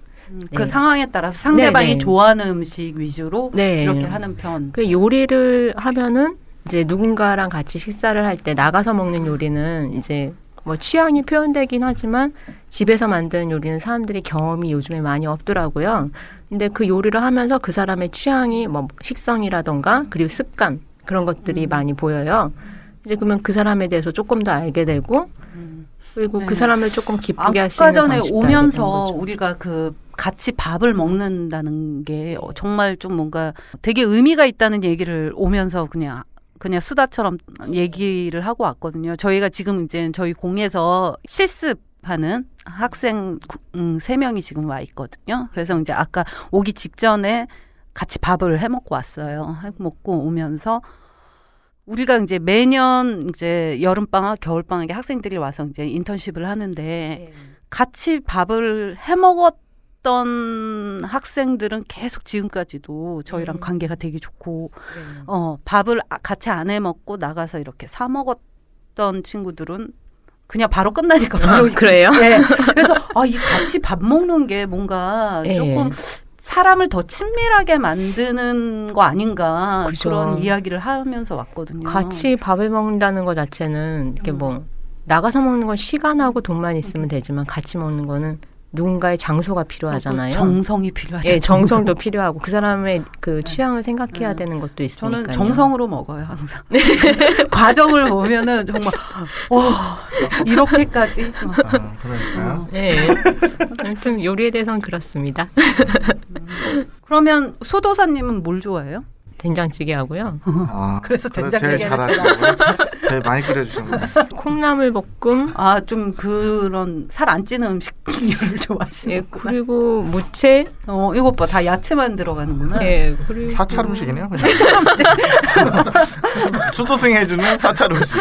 Speaker 3: 그 상황에 따라서 상대방이 좋아하는 음식 위주로 이렇게 하는 편.
Speaker 7: 그 요리를 하면은 이제 누군가랑 같이 식사를 할 때 나가서 먹는 요리는 이제 취향이 표현되긴 하지만 집에서 만드는 요리는 사람들이 경험이 요즘에 많이 없더라고요. 근데 그 요리를 하면서 그 사람의 취향이 식성이라던가 그리고 습관 그런 것들이 많이 보여요. 이제 그러면 그 사람에 대해서 조금 더 알게 되고 그리고 그 사람을 조금 기쁘게 할 수 있는
Speaker 3: 아까 전에 오면서
Speaker 7: 거죠.
Speaker 3: 우리가 같이 밥을 먹는다는 게 정말 좀 뭔가 되게 의미가 있다는 얘기를 오면서 그냥 수다처럼 얘기를 하고 왔거든요. 저희가 지금 이제 저희 공에서 실습하는 학생 3명이 지금 와 있거든요. 그래서 이제 아까 오기 직전에 같이 밥을 해 먹고 왔어요. 해 먹고 오면서 우리가 이제 매년 이제 여름방학, 겨울방학에 학생들이 와서 이제 인턴십을 하는데 같이 밥을 해 먹었던 있었던 학생들은 계속 지금까지도 저희랑 관계가 되게 좋고 밥을 같이 안 해 먹고 나가서 이렇게 사 먹었던 친구들은 그냥 바로 끝나니까 바로
Speaker 7: 그래요?
Speaker 3: 네. 그래서 이 같이 밥 먹는 게 뭔가 조금 사람을 더 친밀하게 만드는 거 아닌가
Speaker 7: 그죠.
Speaker 3: 그런 이야기를 하면서 왔거든요.
Speaker 7: 같이 밥을 먹는다는 것 자체는 이렇게 뭐 나가서 먹는 건 시간하고 돈만 있으면 되지만 같이 먹는 거는 누군가의 장소가 필요하잖아요.
Speaker 3: 정성이 필요하죠.
Speaker 7: 예, 정성도 필요하고 그 사람의 그 취향을 생각해야 되는 것도 있으니까요.
Speaker 3: 저는 정성으로 먹어요 항상. 과정을 보면은 정말 이렇게까지.
Speaker 5: 그러니까요.
Speaker 7: 네. 아무튼 요리에 대해서는 그렇습니다.
Speaker 3: 그러면 소도사님은 뭘 좋아해요?
Speaker 7: 된장찌개하고요.
Speaker 3: 그래서
Speaker 5: 제일
Speaker 3: 된장찌개를
Speaker 5: 잘하시고 제일 많이 끓여주시는 거.
Speaker 7: 콩나물볶음.
Speaker 3: 좀 그런 살 안 찌는 음식류를 좋아하시는.
Speaker 7: 예, 그리고 무채.
Speaker 3: 이것 봐, 다 야채만 들어가는구나.
Speaker 7: 예, 그리고
Speaker 5: 사찰 음식이네요.
Speaker 3: 사찰 음식.
Speaker 5: 수도승 해주는 사찰 음식.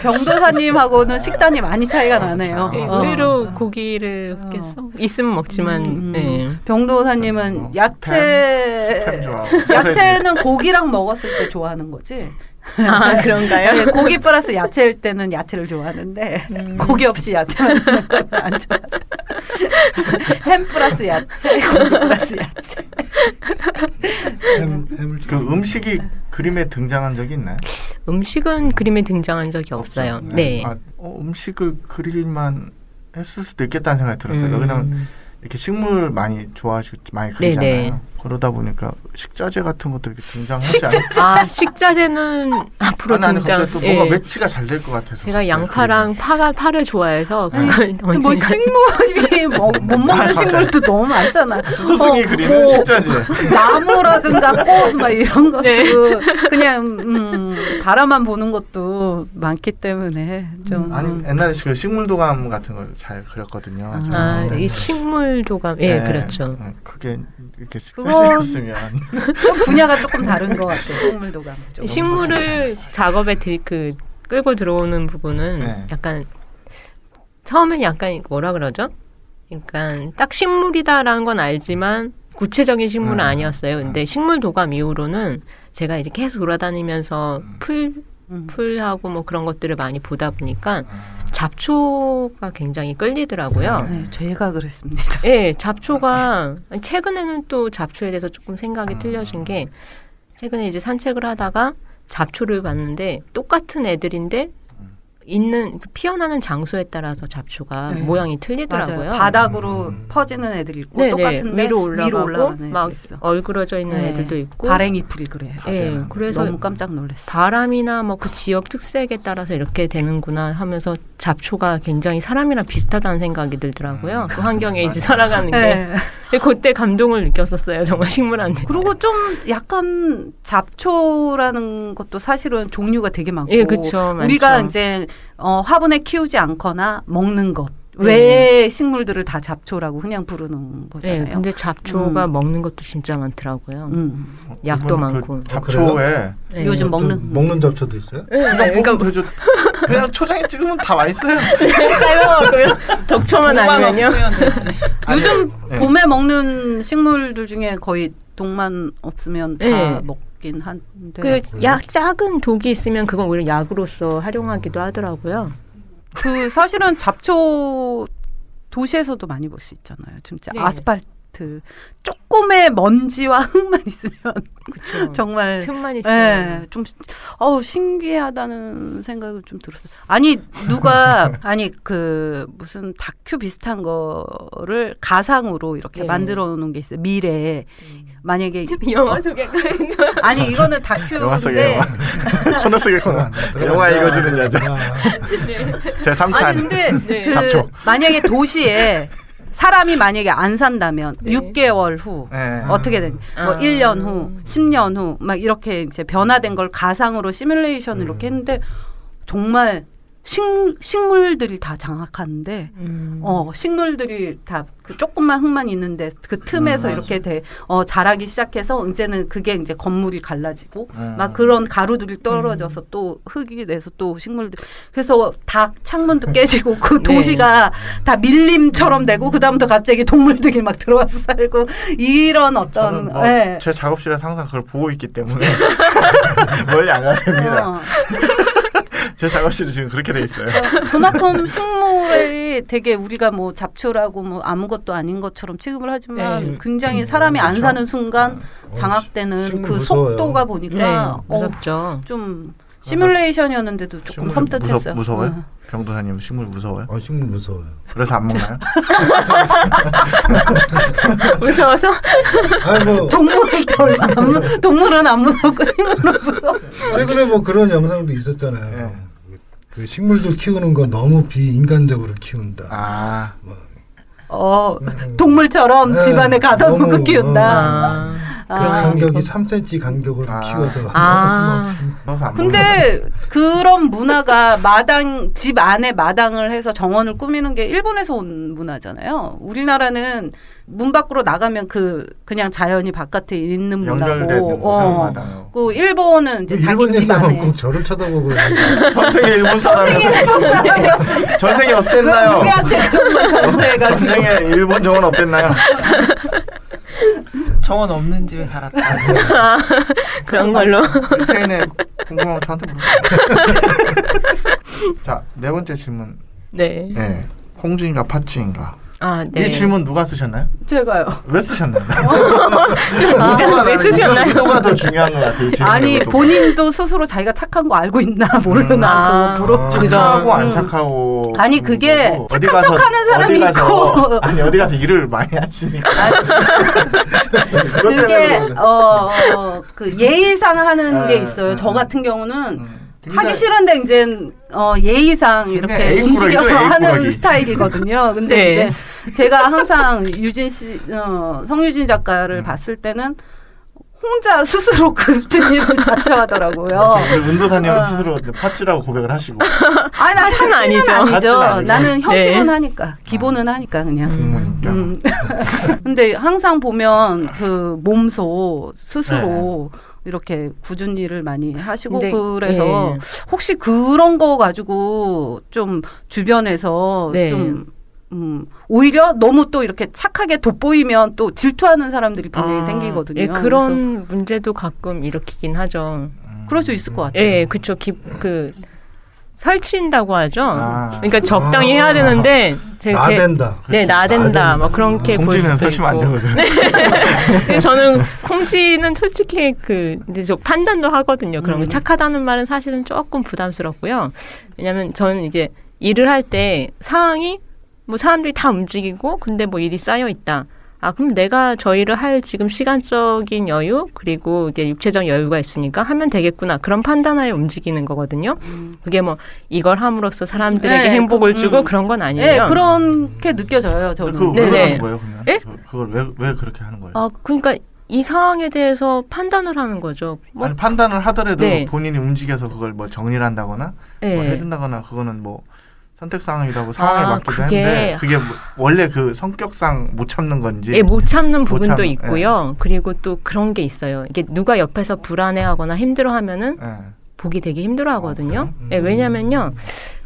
Speaker 3: 병도사님하고는 식단이 많이 차이가 나네요.
Speaker 7: 예, 의외로 고기를 있으면 먹지만. 네.
Speaker 3: 병도사님은 야채는 고기랑 먹었을 때 좋아하는 거지.
Speaker 7: 그런가요?
Speaker 3: 네, 고기 플러스 야채일 때는 야채를 좋아하는데 고기 없이 야채만 먹는 건 안 좋아하죠. 햄 플러스 야채, 고기 플러스 야채.
Speaker 5: 그 음식이 그림에 등장한 적이 있나요?
Speaker 7: 음식은 그림에 등장한 적이 없어요. 네.
Speaker 5: 음식을 그릴만 했을 수도 있겠다는 생각이 들었어요. 그냥 이렇게 식물 많이 좋아하시고 많이 그리잖아요. 네네. 그러다 보니까 식자재 같은 것도 이렇게 등장하지 않아요?
Speaker 7: 식자재는 앞으로 등장.
Speaker 5: 또 뭐가 매치가 잘 될 것 같아서.
Speaker 7: 제가 양파랑 파를 좋아해서 그걸
Speaker 3: 뭐 식물이 못 먹는 식물도 너무 많잖아.
Speaker 5: 수도승이 그리는 식자재.
Speaker 3: 나무라든가 꽃 막 이런 것도 그냥 바라만 보는 것도 많기 때문에 좀.
Speaker 5: 아니 옛날에 그 식물도감 같은 걸 잘 그렸거든요.
Speaker 7: 이 식물도감. 예, 그렇죠.
Speaker 5: 그게 이렇게 식자재였으면
Speaker 3: 분야가 조금 다른 것 같아요. 식물도감.
Speaker 7: 식물을 작업에 끌고 들어오는 부분은 약간 처음엔 약간 뭐라 그러죠? 그러니까 딱 식물이다라는 건 알지만 구체적인 식물은 아니었어요. 근데 식물도감 이후로는 제가 이제 계속 돌아다니면서 풀하고 뭐 그런 것들을 많이 보다 보니까 잡초가 굉장히 끌리더라고요.
Speaker 3: 네, 제가 그랬습니다.
Speaker 7: 네, 잡초가 최근에는 또 잡초에 대해서 조금 생각이 틀려진 게 최근에 이제 산책을 하다가 잡초를 봤는데 똑같은 애들인데 피어나는 장소에 따라서 잡초가 모양이 틀리더라고요.
Speaker 3: 맞아요. 바닥으로 퍼지는 애들 있고 똑같은데
Speaker 7: 위로 올라가고
Speaker 3: 막
Speaker 7: 얼그러져 있는 애들도 있고
Speaker 3: 발행이풀이 그래요.
Speaker 7: 네, 그래서
Speaker 3: 너무 깜짝 놀랐어요.
Speaker 7: 바람이나 뭐 그 지역 특색에 따라서 이렇게 되는구나 하면서 잡초가 굉장히 사람이랑 비슷하다는 생각이 들더라고요. 그 환경에 이제 살아가는 게. 그때 감동을 느꼈었어요. 정말 식물한테.
Speaker 3: 그리고 좀 약간 잡초라는 것도 사실은 종류가 되게 많고
Speaker 7: 예, 그쵸,
Speaker 3: 우리가
Speaker 7: 많죠.
Speaker 3: 이제 화분에 키우지 않거나 먹는 것 외의 식물들을 다 잡초라고 그냥 부르는 거잖아요.
Speaker 7: 네, 근데 잡초가 먹는 것도 진짜 많더라고요. 약도 많고.
Speaker 5: 그 잡초에
Speaker 3: 요즘
Speaker 4: 먹는 잡초도 있어요?
Speaker 5: 그러니까 그냥 초장에 찍으면 다 맛있어요.
Speaker 7: 삶아먹고요. 덕초만 아니면요.
Speaker 3: 요즘 봄에 먹는 식물들 중에 거의 독만 없으면 다 먹긴 한데.
Speaker 7: 작은 독이 있으면 그건 오히려 약으로서 활용하기도 하더라고요.
Speaker 3: 사실은 잡초 도시에서도 많이 볼 수 있잖아요. 진짜 아스팔트 조금의 먼지와 흙만 있으면 정말
Speaker 7: 틈만 있으면
Speaker 3: 좀 신기하다는 생각을 좀 들었어요. 아니 누가 무슨 다큐 비슷한 거를 가상으로 이렇게 만들어 놓은 게 있어요. 미래에 만약에
Speaker 7: 영화 속에
Speaker 3: 아니 이거는 다큐인데
Speaker 5: 코너 속의 코너 영화 읽어주는 여자 제 3탄
Speaker 3: 아니 근데
Speaker 5: 잡초
Speaker 3: 만약에 도시에 사람이 만약에 안 산다면 6개월 후 어떻게 되냐 뭐 1년 후 10년 후 막 이렇게 이제 변화된 걸 가상으로 시뮬레이션을 이렇게 했는데 정말 식물들이 다 장악하는데 식물들이 다 그 조금만 흙만 있는데 그 틈에서 이렇게 자라기 시작해서 이제는 그게 이제 건물이 갈라지고 막 그런 가루들이 떨어져서 또 흙이 돼서 또 식물들 그래서 다 창문도 깨지고 그 도시가 다 밀림처럼 되고 그다음부터 갑자기 동물들이 막 들어와서 살고 이런 어떤
Speaker 5: 제 작업실에서 항상 그걸 보고 있기 때문에 멀리 안 가야 됩니다. 제 작업실이 지금 그렇게 돼 있어요.
Speaker 3: 그만큼 식물이 되게 우리가 뭐 잡초라고 뭐 아무것도 아닌 것처럼 취급을 하지만 굉장히 사람이 안 사는 순간 장악되는 그 속도가 보니까
Speaker 1: 무섭죠.
Speaker 3: 좀 시뮬레이션이었는데도 조금 섬뜩했어요.
Speaker 5: 무서워요? 경도사님 식물 무서워요?
Speaker 4: 식물 무서워요.
Speaker 5: 그래서 안 먹나요?
Speaker 7: 무서워서?
Speaker 3: 동물은 안 무섭고 식물은 무서워.
Speaker 4: 최근에 뭐 그런 영상도 있었잖아요. 그 식물들 키우는 거 너무 비인간적으로 키운다.
Speaker 3: 동물처럼 집안에 가둬놓고 키운다.
Speaker 4: 그 간격이 3cm 간격으로 키워서.
Speaker 3: 근데 그런 문화가 집 안에 마당을 해서 정원을 꾸미는 게 일본에서 온 문화잖아요. 우리나라는 문 밖으로 나가면 그냥 자연이 바깥에 있는 문화고. 그 일본은 이제 자기 집 안에.
Speaker 4: 꼭 저를 쳐다보고.
Speaker 5: 전 세계 일본 사람이었어요. 전 세계 어땠나요?
Speaker 3: 우리한테 그런 걸 전수해가지고.
Speaker 5: 전 세계 일본 정원 어땠나요?
Speaker 6: 정원 없는 집에 살았다.
Speaker 7: 그런 걸로.
Speaker 5: 태인의 궁금한 거 저한테 물어보세요. 자, 4번째 질문.
Speaker 7: 네.
Speaker 5: 콩쥐인가 팥쥐인가?
Speaker 7: 네.
Speaker 5: 이 질문 누가 쓰셨나요?
Speaker 3: 제가요.
Speaker 5: 왜 쓰셨나요?
Speaker 7: 왜 쓰셨나요?
Speaker 5: 의도가 더 중요한 것 같아요.
Speaker 3: 아니 본인도 스스로 자기가 착한 거 알고 있나 모르나
Speaker 5: 착하고 안 착하고
Speaker 3: 아니 그게 착한 척하는 사람이 있고
Speaker 5: 어디 가서 일을 많이 하시니까
Speaker 3: 그게 그 예의상 하는 게 있어요. 저 같은 경우는 하기 싫은데 이제 예의상 이렇게 움직여서 하는 스타일이거든요. 근데 이제 제가 항상 유진 씨, 성유진 작가를 봤을 때는 혼자 스스로 그 일을 자처하더라고요.
Speaker 5: 은도사님은 스스로 팥쥐라고 고백을 하시고.
Speaker 3: 아니, 난 팥쥐는 아니죠. 나는 형식은
Speaker 7: 네.
Speaker 3: 하니까. 기본은 하니까 그냥. 근데 항상 보면 그 몸소 스스로 이렇게 굳은 일을 많이 하시고
Speaker 7: 근데,
Speaker 3: 그래서 혹시 그런 거 가지고 좀 주변에서 좀 오히려 너무 또 이렇게 착하게 돋보이면 또 질투하는 사람들이 분명히 생기거든요.
Speaker 7: 예, 그런 문제도 가끔 일으키긴 하죠.
Speaker 3: 그럴 수 있을 것 같아요.
Speaker 7: 예, 그렇죠. 설친다고 하죠. 그러니까 적당히 해야 되는데
Speaker 4: 나댄다.
Speaker 7: 네, 나댄다. 뭐 그렇게 볼 수도
Speaker 5: 콩쥐는 설치면 안
Speaker 7: 있고.
Speaker 5: 되거든요.
Speaker 7: 저는 콩쥐는 솔직히 이제 저 판단도 하거든요. 그런 거 착하다는 말은 사실은 조금 부담스럽고요. 왜냐하면 저는 이제 일을 할 때 상황이 뭐 사람들이 다 움직이고 근데 뭐 일이 쌓여 있다. 그럼 내가 저 일을 할 지금 시간적인 여유 그리고 이제 육체적 여유가 있으니까 하면 되겠구나. 그런 판단하에 움직이는 거거든요. 그게 뭐 이걸 함으로써 사람들에게 행복을 주고 그런 건 아니에요.
Speaker 3: 네, 그렇게 느껴져요. 저는.
Speaker 5: 그걸 왜 하는 거예요, 그러면?
Speaker 7: 예?
Speaker 5: 그걸 왜 그렇게 하는 거예요?
Speaker 7: 그러니까 이 상황에 대해서 판단을 하는 거죠.
Speaker 5: 아니, 판단을 하더라도 본인이 움직여서 그걸 뭐 정리를 한다거나 뭐 해준다거나 그거는 뭐 선택 상황이라고 상황에 맞기도 했는데 그게 원래 그 성격상 못 참는 건지
Speaker 7: 못 참는 부분도 있고요. 그리고 또 그런 게 있어요. 이게 누가 옆에서 불안해하거나 힘들어하면은 보기 되게 힘들어하거든요. 왜냐면요,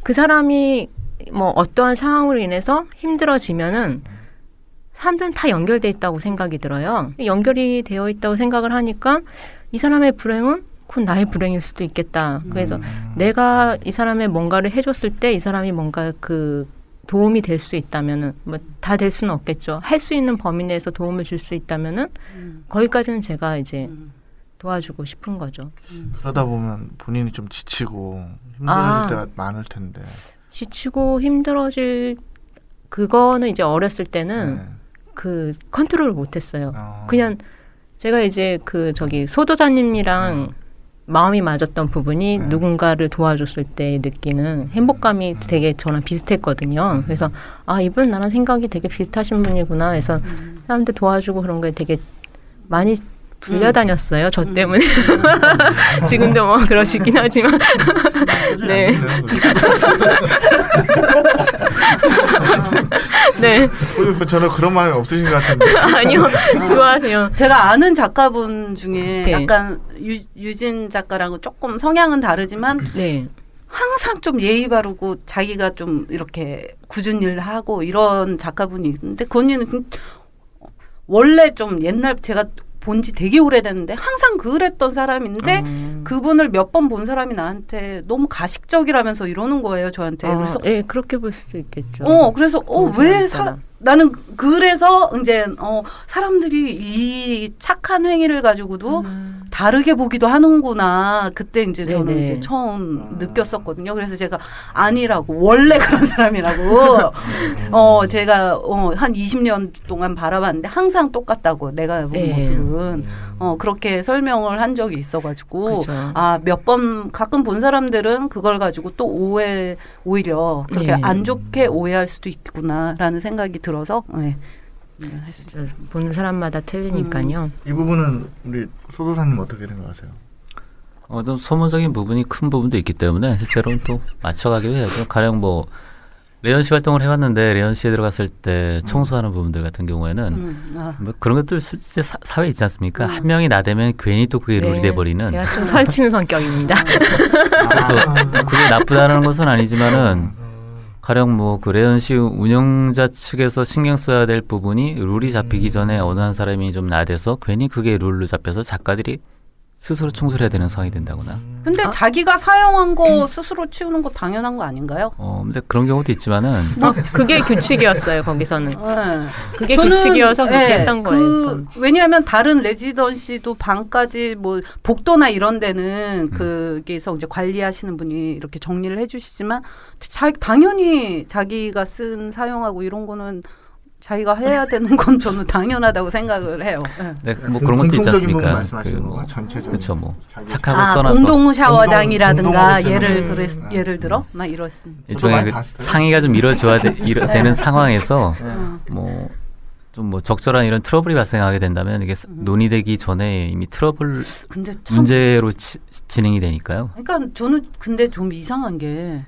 Speaker 7: 그 사람이 뭐 어떠한 상황으로 인해서 힘들어지면은 사람들은 다 연결돼 있다고 생각이 들어요. 연결이 되어 있다고 생각을 하니까 이 사람의 불행은 그건 나의 불행일 수도 있겠다. 그래서 내가 이 사람의 뭔가를 해줬을 때 이 사람이 뭔가 그 도움이 될 수 있다면은 뭐 다 될 수는 없겠죠. 할 수 있는 범위 내에서 도움을 줄 수 있다면은 거기까지는 제가 이제 도와주고 싶은 거죠.
Speaker 5: 그러다 보면 본인이 좀 지치고 힘들어질 때가 많을 텐데.
Speaker 7: 지치고 힘들어질 그거는 이제 어렸을 때는 그 컨트롤을 못했어요. 그냥 제가 이제 소도사님이랑 마음이 맞았던 부분이 누군가를 도와줬을 때 느끼는 행복감이 되게 저랑 비슷했거든요. 그래서 이분 나랑 생각이 되게 비슷하신 분이구나 해서 사람들 도와주고 그런 거에 되게 많이 불려다녔어요. 저 때문에. 지금도 뭐 그러시긴 하지만. 네. 네.
Speaker 5: 저는 그런 마음이 없으신 것 같은데.
Speaker 7: 아니요. 좋아하세요.
Speaker 3: 제가 아는 작가분 중에
Speaker 7: 네.
Speaker 3: 약간 유진 작가랑은 조금 성향은 다르지만
Speaker 7: 네.
Speaker 3: 항상 좀 예의 바르고 자기가 좀 이렇게 굳은 일 하고 이런 작가분이 있는데 그 언니는 원래 좀 옛날 제가 본지 되게 오래됐는데 항상 그랬던 사람인데 그분을 몇 번 본 사람이 나한테 너무 가식적이라면서 이러는 거예요, 저한테. 그래서
Speaker 7: 예, 그렇게 볼 수도 있겠죠.
Speaker 3: 그래서 왜 나는 그래서 이제 사람들이 이 착한 행위를 가지고도 다르게 보기도 하는구나. 그때 이제 저는 이제 처음 느꼈었거든요. 그래서 제가 아니라고 원래 그런 사람이라고 제가 한 20년 동안 바라봤는데 항상 똑같다고 내가 본 모습은 그렇게 설명을 한 적이 있어가지고
Speaker 7: 그렇죠.
Speaker 3: 몇 번 가끔 본 사람들은 그걸 가지고 또 오히려 그렇게 안 좋게 오해할 수도 있구나라는 생각이 들어서
Speaker 7: 보는 사람마다 틀리니까요.
Speaker 5: 이 부분은 우리 소도사님 어떻게 생각하세요?
Speaker 8: 좀 소모적인 부분이 큰 부분도 있기 때문에 실제로는 또 맞춰가기도 해야죠. 가령 뭐 레연 씨 활동을 해왔는데 레연 씨에 들어갔을 때 청소하는 부분들 같은 경우에는 뭐 그런 것들 실제 사회에 있지 않습니까? 한 명이 나대면 괜히 또 그게 룰이 돼버리는.
Speaker 7: 제가 좀 설치는 성격입니다.
Speaker 8: 그래서 그게 나쁘다는 것은 아니지만은 가령 뭐 그 레연 씨 운영자 측에서 신경 써야 될 부분이 룰이 잡히기 전에 어느 한 사람이 좀 나대서 괜히 그게 룰로 잡혀서 작가들이 스스로 청소를 해야 되는 상황이 된다거나.
Speaker 3: 근데 자기가 사용한 거 스스로 치우는 거 당연한 거 아닌가요?
Speaker 8: 근데 그런 경우도 있지만은.
Speaker 7: 그게 규칙이었어요, 거기서는.
Speaker 3: 네.
Speaker 7: 그게 규칙이어서 그렇게 했던 거예요.
Speaker 3: 왜냐하면 다른 레지던시도 방까지 뭐 복도나 이런 데는 거기서 이제 관리하시는 분이 이렇게 정리를 해주시지만 당연히 자기가 사용하고 이런 거는 자기가 해야 되는 건 저는 당연하다고 생각을 해요.
Speaker 8: 네, 뭐 그런 것도 있지 않습니까?
Speaker 5: 전체적으로.
Speaker 8: 그렇죠, 뭐 착하고 떠나서
Speaker 3: 공동 샤워장이라든가 예를 들어 막 이렇습니다.
Speaker 8: 일종의 상의가 좀 이루어져야 되는 상황에서 뭐 좀 뭐 적절한 이런 트러블이 발생하게 된다면 이게 논의되기 전에 이미 트러블 문제로 진행이 되니까요.
Speaker 3: 그러니까 저는 근데 좀 이상한 게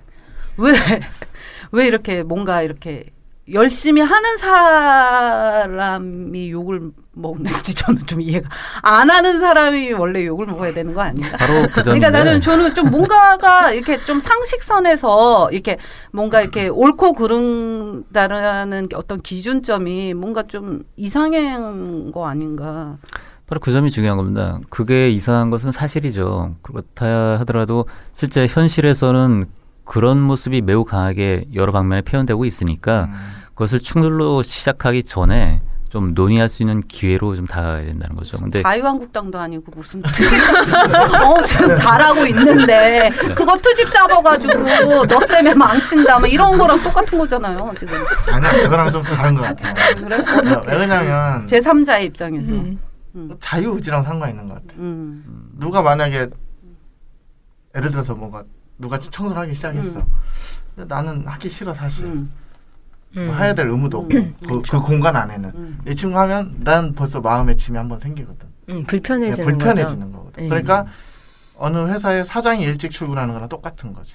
Speaker 3: 왜 이렇게 뭔가 이렇게 열심히 하는 사람이 욕을 먹는지 저는 좀 이해가 안 하는 사람이 원래 욕을 먹어야 되는 거 아닌가?
Speaker 8: 바로 그 점인데.
Speaker 3: 그러니까 저는 좀 뭔가가 이렇게 좀 상식선에서 이렇게 뭔가 이렇게 옳고 그른다라는 어떤 기준점이 뭔가 좀 이상한 거 아닌가?
Speaker 8: 바로 그 점이 중요한 겁니다. 그게 이상한 것은 사실이죠. 그렇다 하더라도 실제 현실에서는 그런 모습이 매우 강하게 여러 방면에 표현되고 있으니까 그것을 충돌로 시작하기 전에 좀 논의할 수 있는 기회로 좀 다가가야 된다는 거죠. 근데
Speaker 3: 자유한국당도 아니고 무슨 트집 지금 잘하고 있는데 그거 트집 잡아가지고 너 때문에 망친다 막 이런 거랑 똑같은 거잖아요 지금.
Speaker 5: 아니야 그거랑 좀 다른 것 같아요.
Speaker 3: 그래?
Speaker 5: 왜냐면
Speaker 3: 제3자의 입장에서
Speaker 5: 자유의지랑 상관 있는 것 같아요. 누가 만약에 예를 들어서 뭔가 누가 청소를 하기 시작했어. 근데 나는 하기 싫어 사실. 뭐 해야 될 의무도 없고 그 공간 안에는 이 친구 하면 난 벌써 마음에 짐이 한번 생기거든.
Speaker 7: 불편해지는
Speaker 5: 거거든. 그러니까 어느 회사의 사장이 일찍 출근하는 거랑 똑같은 거지.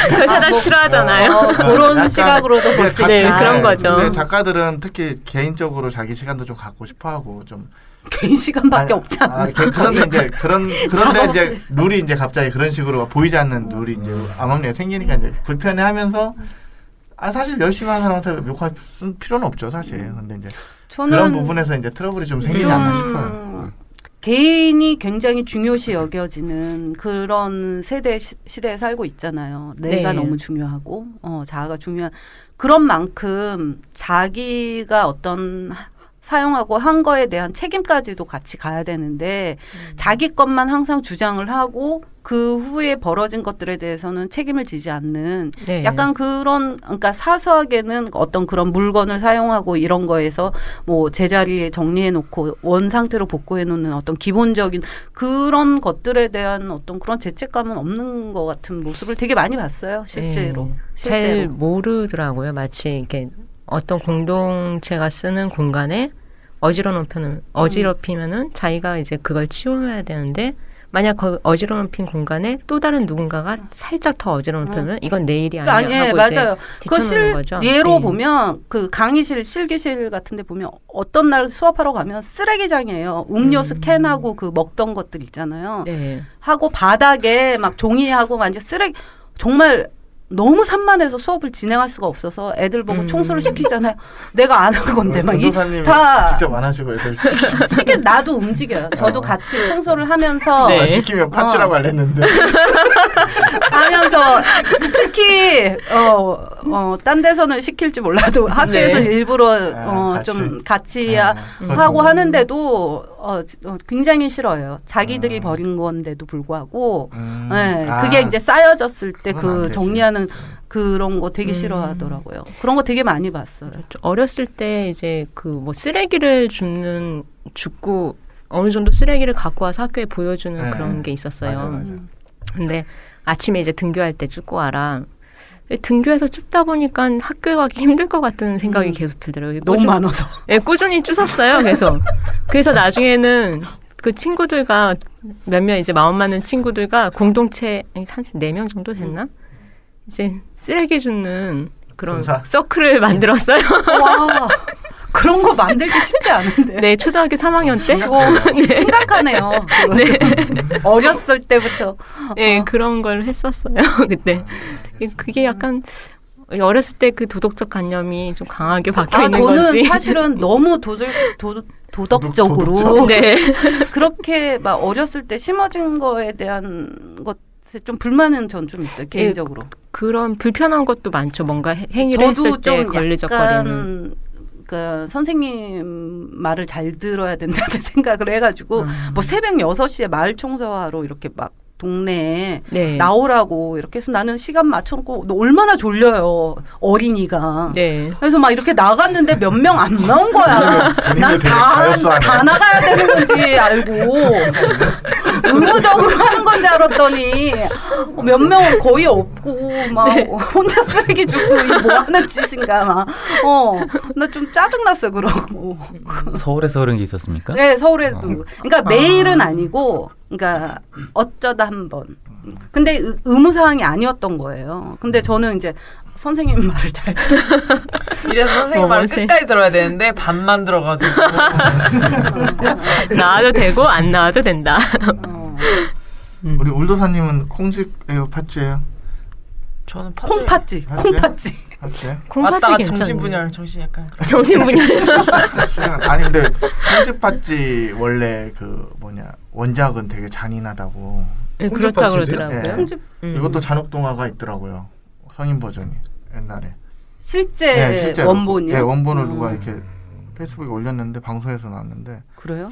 Speaker 7: 사장 싫어하잖아요.
Speaker 3: 그런 시각으로도 볼 수 있다.
Speaker 7: 그런 거죠.
Speaker 5: 근데 작가들은 특히 개인적으로 자기 시간도 좀 갖고 싶어하고 좀
Speaker 3: 개인 시간밖에 없잖아.
Speaker 5: 그런데 이제 룰이 이제 갑자기 그런 식으로 보이지 않는 룰이 이제 암암리에 생기니까 이제 불편해하면서 사실 열심히 하는 사람한테 욕할 필요는 없죠 사실. 근데 이제 그런 부분에서 이제 트러블이 좀 생기지 않나 싶어요.
Speaker 3: 개인이 굉장히 중요시 여겨지는 그런 시대에 살고 있잖아요. 내가 너무 중요하고 자아가 중요한 그런 만큼 자기가 어떤 사용하고 한 거에 대한 책임까지도 같이 가야 되는데 자기 것만 항상 주장을 하고 그 후에 벌어진 것들에 대해서는 책임을 지지 않는 약간 그러니까 사소하게는 어떤 그런 물건을 사용하고 이런 거에서 뭐 제자리에 정리해 놓고 원 상태로 복구해 놓는 어떤 기본적인 그런 것들에 대한 어떤 그런 죄책감은 없는 것 같은 모습을 되게 많이 봤어요. 실제로.
Speaker 7: 잘 모르더라고요. 마치 이렇게 어떤 공동체가 쓰는 공간에 어지럽히면은 자기가 이제 그걸 치워야 되는데 만약 그 어지럽힌 공간에 또 다른 누군가가 살짝 더 어지럽히면 이건 내 일이 아니야
Speaker 3: 예,
Speaker 7: 하고
Speaker 3: 맞아요.
Speaker 7: 뒤쳐놓는 거죠.
Speaker 3: 예로
Speaker 7: 네.
Speaker 3: 보면 그 강의실, 실기실 같은 데 보면 어떤 날 수업하러 가면 쓰레기장이에요. 음료수 캔하고 그 먹던 것들 있잖아요.
Speaker 7: 네.
Speaker 3: 하고 바닥에 막 종이하고 완전 쓰레기 정말 너무 산만해서 수업을 진행할 수가 없어서 애들 보고 청소를 시키잖아요. 내가 안 한 건데 막
Speaker 5: 다 직접 안 하시고 애들
Speaker 3: 나도 움직여요. 저도 같이 청소를 하면서
Speaker 5: 네. 시키면 팥쥐라고 알랬는데
Speaker 3: 하면서 특히 딴 데서는 시킬지 몰라도 학교에서 일부러 좀 같이 하고 하는데도 굉장히 싫어요. 자기들이 버린 건데도 불구하고 그게 이제 쌓여졌을 때 그 정리하는 그런 거 되게 싫어하더라고요. 그런 거 되게 많이 봤어요.
Speaker 7: 어렸을 때 이제 그 뭐 쓰레기를 줍고 어느 정도 쓰레기를 갖고 와서 학교에 보여주는 그런 게 있었어요.
Speaker 5: 맞아.
Speaker 7: 근데 아침에 이제 등교할 때 줍고 와라. 등교해서 줍다 보니까 학교에 가기 힘들 것 같은 생각이 계속 들더라고요.
Speaker 3: 너무 많아서.
Speaker 7: 네, 꾸준히 쭈었어요. 그래서 나중에는 그 친구들과 몇몇 이제 마음 맞는 친구들과 공동체 한 4명 정도 됐나? 이제 쓰레기 줍는 그런 서클을 만들었어요.
Speaker 3: 와, 그런 거 만들기 쉽지 않은데.
Speaker 7: 네, 초등학교 3학년 때.
Speaker 3: 네. 심각하네요. 네. 어렸을 때부터.
Speaker 7: 네, 그런 걸 했었어요. 그때. 그게 약간 어렸을 때 그 도덕적 관념이 좀 강하게 박혀 있는
Speaker 3: 저는
Speaker 7: 건지.
Speaker 3: 저는 사실은 너무 도덕적으로
Speaker 7: 네.
Speaker 3: 그렇게 막 어렸을 때 심어진 거에 대한 것에 좀 불만은 전 좀 있어요. 개인적으로.
Speaker 7: 그런 불편한 것도 많죠. 뭔가 행위를 했을 때 걸리적거리는.
Speaker 3: 그러니까 선생님 말을 잘 들어야 된다는 생각을 해가지고 뭐 새벽 6시에 마을 청소하러 이렇게 막 동네에 나오라고 이렇게 해서 나는 시간 맞춰놓고 너 얼마나 졸려요 어린이가. 그래서 막 이렇게 나갔는데 몇 명 안 나온 거야. 난 다 나가야 되는 건지 알고 의무적으로 하는 건지 알았더니 몇 명은 거의 없고 막 혼자 쓰레기 줍고 뭐 하는 짓인가 막. 나 좀 짜증났어 그러고.
Speaker 8: 서울에서 그런 게 있었습니까?
Speaker 3: 네, 서울에도. 그러니까 매일은 아니고. 그러니까 어쩌다 한 번. 근데 의무사항이 아니었던 거예요. 근데 저는 이제 선생님 말을 잘 들어요.
Speaker 6: 이래서 선생님 말을 끝까지 들어야 되는데 반만 들어가지고
Speaker 7: 나와도 되고 안 나와도 된다.
Speaker 5: 우리 울도사님은 콩쥐예요, 팥쥐예요?
Speaker 6: 저는
Speaker 3: 콩팥쥐.
Speaker 6: 왔다가 정신분열, 정신 약간
Speaker 7: 정신분열.
Speaker 5: 아니 근데 콩쥐팥쥐 원래 그 원작은 되게 잔인하다고.
Speaker 7: 네, 그렇다고 그러더라고요.
Speaker 5: 네. 이것도 잔혹동화가 있더라고요. 성인 버전이 옛날에.
Speaker 3: 실제 원본이요?
Speaker 5: 네, 원본을 누가 이렇게 페이스북에 올렸는데 방송에서 나왔는데.
Speaker 3: 그래요?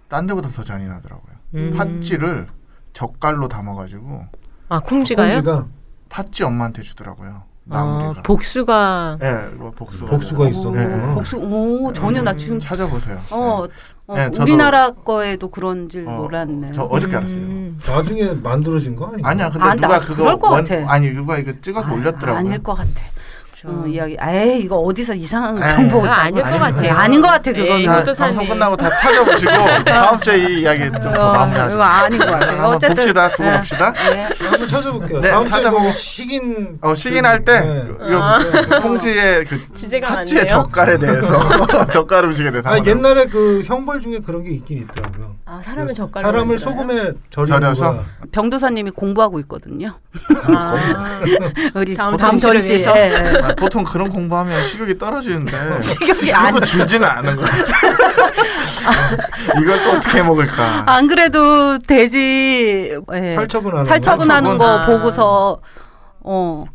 Speaker 5: 딴 데보다 더 잔인하더라고요. 팥쥐를 젓갈로 담아가지고.
Speaker 7: 아, 콩쥐가요?
Speaker 5: 팥쥐 엄마한테 주더라고요.
Speaker 7: 복수가.
Speaker 5: 네,
Speaker 4: 복수가 있어.
Speaker 3: 오, 전혀 나 지금
Speaker 5: 찾아보세요.
Speaker 3: 네, 우리나라 거에도 그런 줄 몰랐네.
Speaker 5: 저 어저께 알았어요.
Speaker 4: 나중에 만들어진 거 아니야?
Speaker 5: 아니야, 근데 누가 그거 누가 이거 찍어서 올렸더라고요.
Speaker 3: 아닐 것 같아. 이야기. 이거 어디서 이상한 정보
Speaker 7: 아닐 것 같아요.
Speaker 3: 아닌 것 같아 그거.
Speaker 5: 방송 끝나고 다 찾아보시고 다음 주에 이 이야기 좀 더 마무리하죠.
Speaker 3: 이거 아닌 것 같아요. 어쨌든
Speaker 5: 봅시다. 두고 봅시다.
Speaker 4: 한번 찾아볼게요.
Speaker 5: 네,
Speaker 4: 다음
Speaker 5: 찾아보고
Speaker 4: 식인
Speaker 5: 식인할 때 콩쥐의 그 팥쥐의 젓갈에 대해서 젓갈 음식에 대해서.
Speaker 4: 옛날에 그 형벌 중에 그런 게 있긴 있더라고요.
Speaker 7: 사람을 젓갈.
Speaker 4: 사람을 소금에
Speaker 5: 절여서.
Speaker 3: 병도사님이 공부하고 있거든요. 우리
Speaker 7: 다음
Speaker 3: 전시에.
Speaker 5: 보통 그런 공부하면 식욕이 떨어지는데
Speaker 3: 식욕이 안
Speaker 5: 줄지는 않은 거야. 이걸 또 어떻게 먹을까?
Speaker 3: 안 그래도 돼지 살처분하는 거 보고서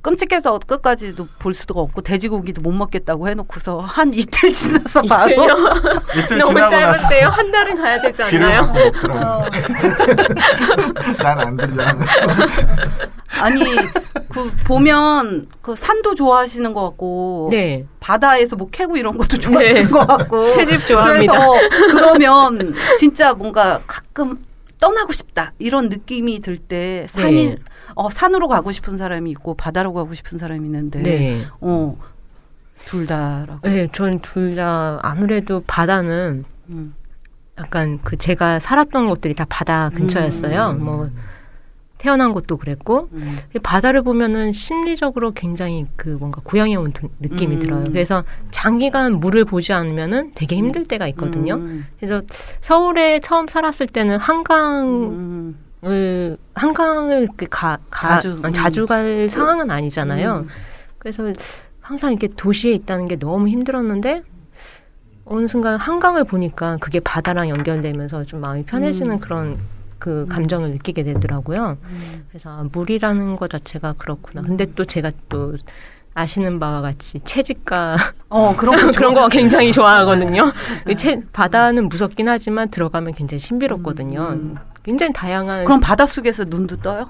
Speaker 3: 끔찍해서 끝까지도 볼 수가 없고 돼지고기도 못 먹겠다고 해놓고서 한 이틀 지나서 바로
Speaker 5: 이틀
Speaker 7: 너무 짧은데요? 한 달은 가야 되지 않나요?
Speaker 5: 난 안 들려.
Speaker 3: 아니 그 보면 그 산도 좋아하시는 것 같고 바다에서 뭐 캐고 이런 것도 좋아하시는 것 같고
Speaker 7: 채집 좋아합니다.
Speaker 3: 그래서 그러면 진짜 뭔가 가끔 떠나고 싶다 이런 느낌이 들 때 산으로 가고 싶은 사람이 있고 바다로 가고 싶은 사람이 있는데 둘 다라고.
Speaker 7: 네, 전 둘 다 아무래도 바다는 약간 그 제가 살았던 곳들이 다 바다 근처였어요. 뭐 태어난 곳도 그랬고 바다를 보면은 심리적으로 굉장히 그 뭔가 고향에 온 느낌이 들어요. 그래서 장기간 물을 보지 않으면은 되게 힘들 때가 있거든요. 그래서 서울에 처음 살았을 때는 한강을 자주 갈 상황은 아니잖아요. 그래서 항상 이렇게 도시에 있다는 게 너무 힘들었는데 어느 순간 한강을 보니까 그게 바다랑 연결되면서 좀 마음이 편해지는 그런 그 감정을 느끼게 되더라고요. 그래서 물이라는 것 자체가 그렇구나. 근데 또 제가 또 아시는 바와 같이 채집가 그런 거 굉장히 좋아하거든요. 바다는 무섭긴 하지만 들어가면 굉장히 신비롭거든요. 굉장히 다양한.
Speaker 3: 그럼 바닷속에서 눈도 떠요?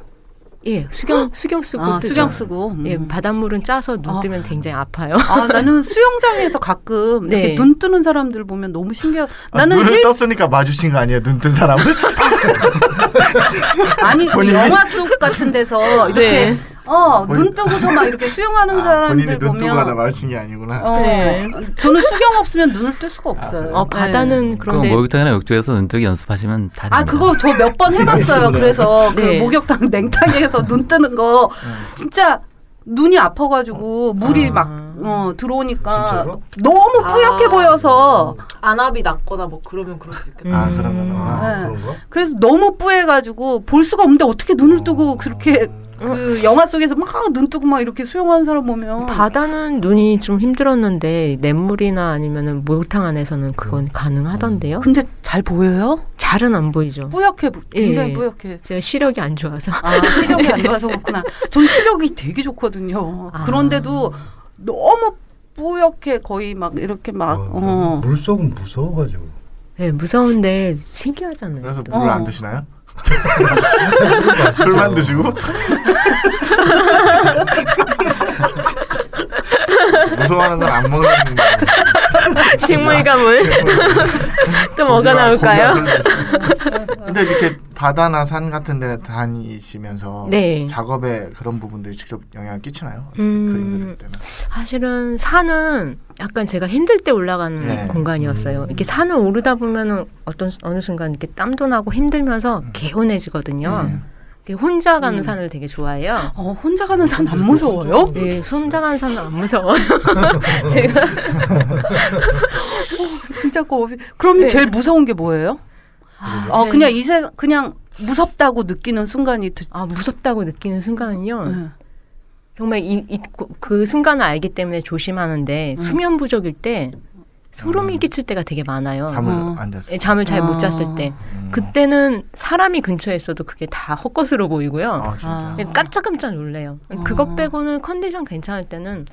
Speaker 7: 예, 수경 쓰고 뜨죠.
Speaker 3: 수경 쓰고.
Speaker 7: 예, 바닷물은 짜서 눈 뜨면 굉장히 아파요.
Speaker 3: 나는 수영장에서 가끔 이렇게 눈 뜨는 사람들 보면 너무 신기해. 나는
Speaker 5: 눈을 떴으니까 마주친 거 아니에요? 눈 뜬 사람을?
Speaker 3: 아니 그 영화 속 같은 데서 이렇게 눈 뜨고서 막 이렇게 수영하는 사람들
Speaker 5: 본인이
Speaker 3: 보면
Speaker 5: 눈 뜨고 하다 마주친 게 아니구나.
Speaker 3: 저는 수경 없으면 눈을 뜰 수가 없어요.
Speaker 7: 바다는 그런데
Speaker 8: 목욕탕이나 욕조에서 눈뜨기 연습하시면 다 됩니다.
Speaker 3: 그거 저 몇 번 해봤어요. 그래서 그 목욕탕 냉탕에서 눈 뜨는 거 진짜 눈이 아파가지고 물이 막 들어오니까
Speaker 4: 진짜로?
Speaker 3: 너무 뿌옇게 보여서
Speaker 6: 안압이 낮거나 뭐 그러면 그럴 수 있겠다.
Speaker 5: 그런 거나.
Speaker 4: 그런 거?
Speaker 3: 그래서 너무 뿌해가지고 볼 수가 없는데 어떻게 눈을 뜨고 그렇게 그 영화 속에서 막 눈 뜨고 막 이렇게 수영하는 사람 보면
Speaker 7: 바다는 눈이 좀 힘들었는데 냇물이나 아니면은 목욕탕 안에서는 그건 가능하던데요.
Speaker 3: 근데 잘 보여요?
Speaker 7: 잘은 안 보이죠.
Speaker 3: 뿌옇게 굉장히 뿌옇게.
Speaker 7: 제가 시력이 안 좋아서.
Speaker 3: 시력이 안 좋아서 그렇구나. 전 시력이 되게 좋거든요. 그런데도 너무 뿌옇게 거의 막 이렇게 막
Speaker 4: 물속은 무서워가지고.
Speaker 7: 네, 무서운데 신기하잖아요.
Speaker 5: 그래서 물을 안 드시나요? 술만 드시고? 무서워하는 건 안 먹는
Speaker 7: 식물가물 또 뭐가 나올까요?
Speaker 5: 근데 이렇게 바다나 산 같은 데 다니시면서
Speaker 7: 네.
Speaker 5: 작업에 그런 부분들이 직접 영향을 끼치나요? 그림 그릴 때는?
Speaker 7: 사실은 산은 약간 제가 힘들 때 올라가는 공간이었어요. 이렇게 산을 오르다 보면은 어느 순간 이렇게 땀도 나고 힘들면서 개운해지거든요. 혼자 가는 산을 되게 좋아해요.
Speaker 3: 혼자 가는 산 안 무서워요?
Speaker 7: 네, 혼자 가는 산은 안 무서워요. 제가
Speaker 3: 진짜 그러면 제일 무서운 게 뭐예요? 그냥 무섭다고 느끼는 순간이
Speaker 7: 무섭다고 느끼는 순간은요. 정말 그 순간을 알기 때문에 조심하는데 수면 부족일 때 소름이 끼칠 때가 되게 많아요.
Speaker 5: 잠을 안 잤을 때.
Speaker 7: 잠을 잘 못 잤을 때. 그때는 사람이 근처에 있어도 그게 다 헛것으로 보이고요. 깜짝깜짝 놀래요. 그것 빼고는 컨디션 괜찮을 때는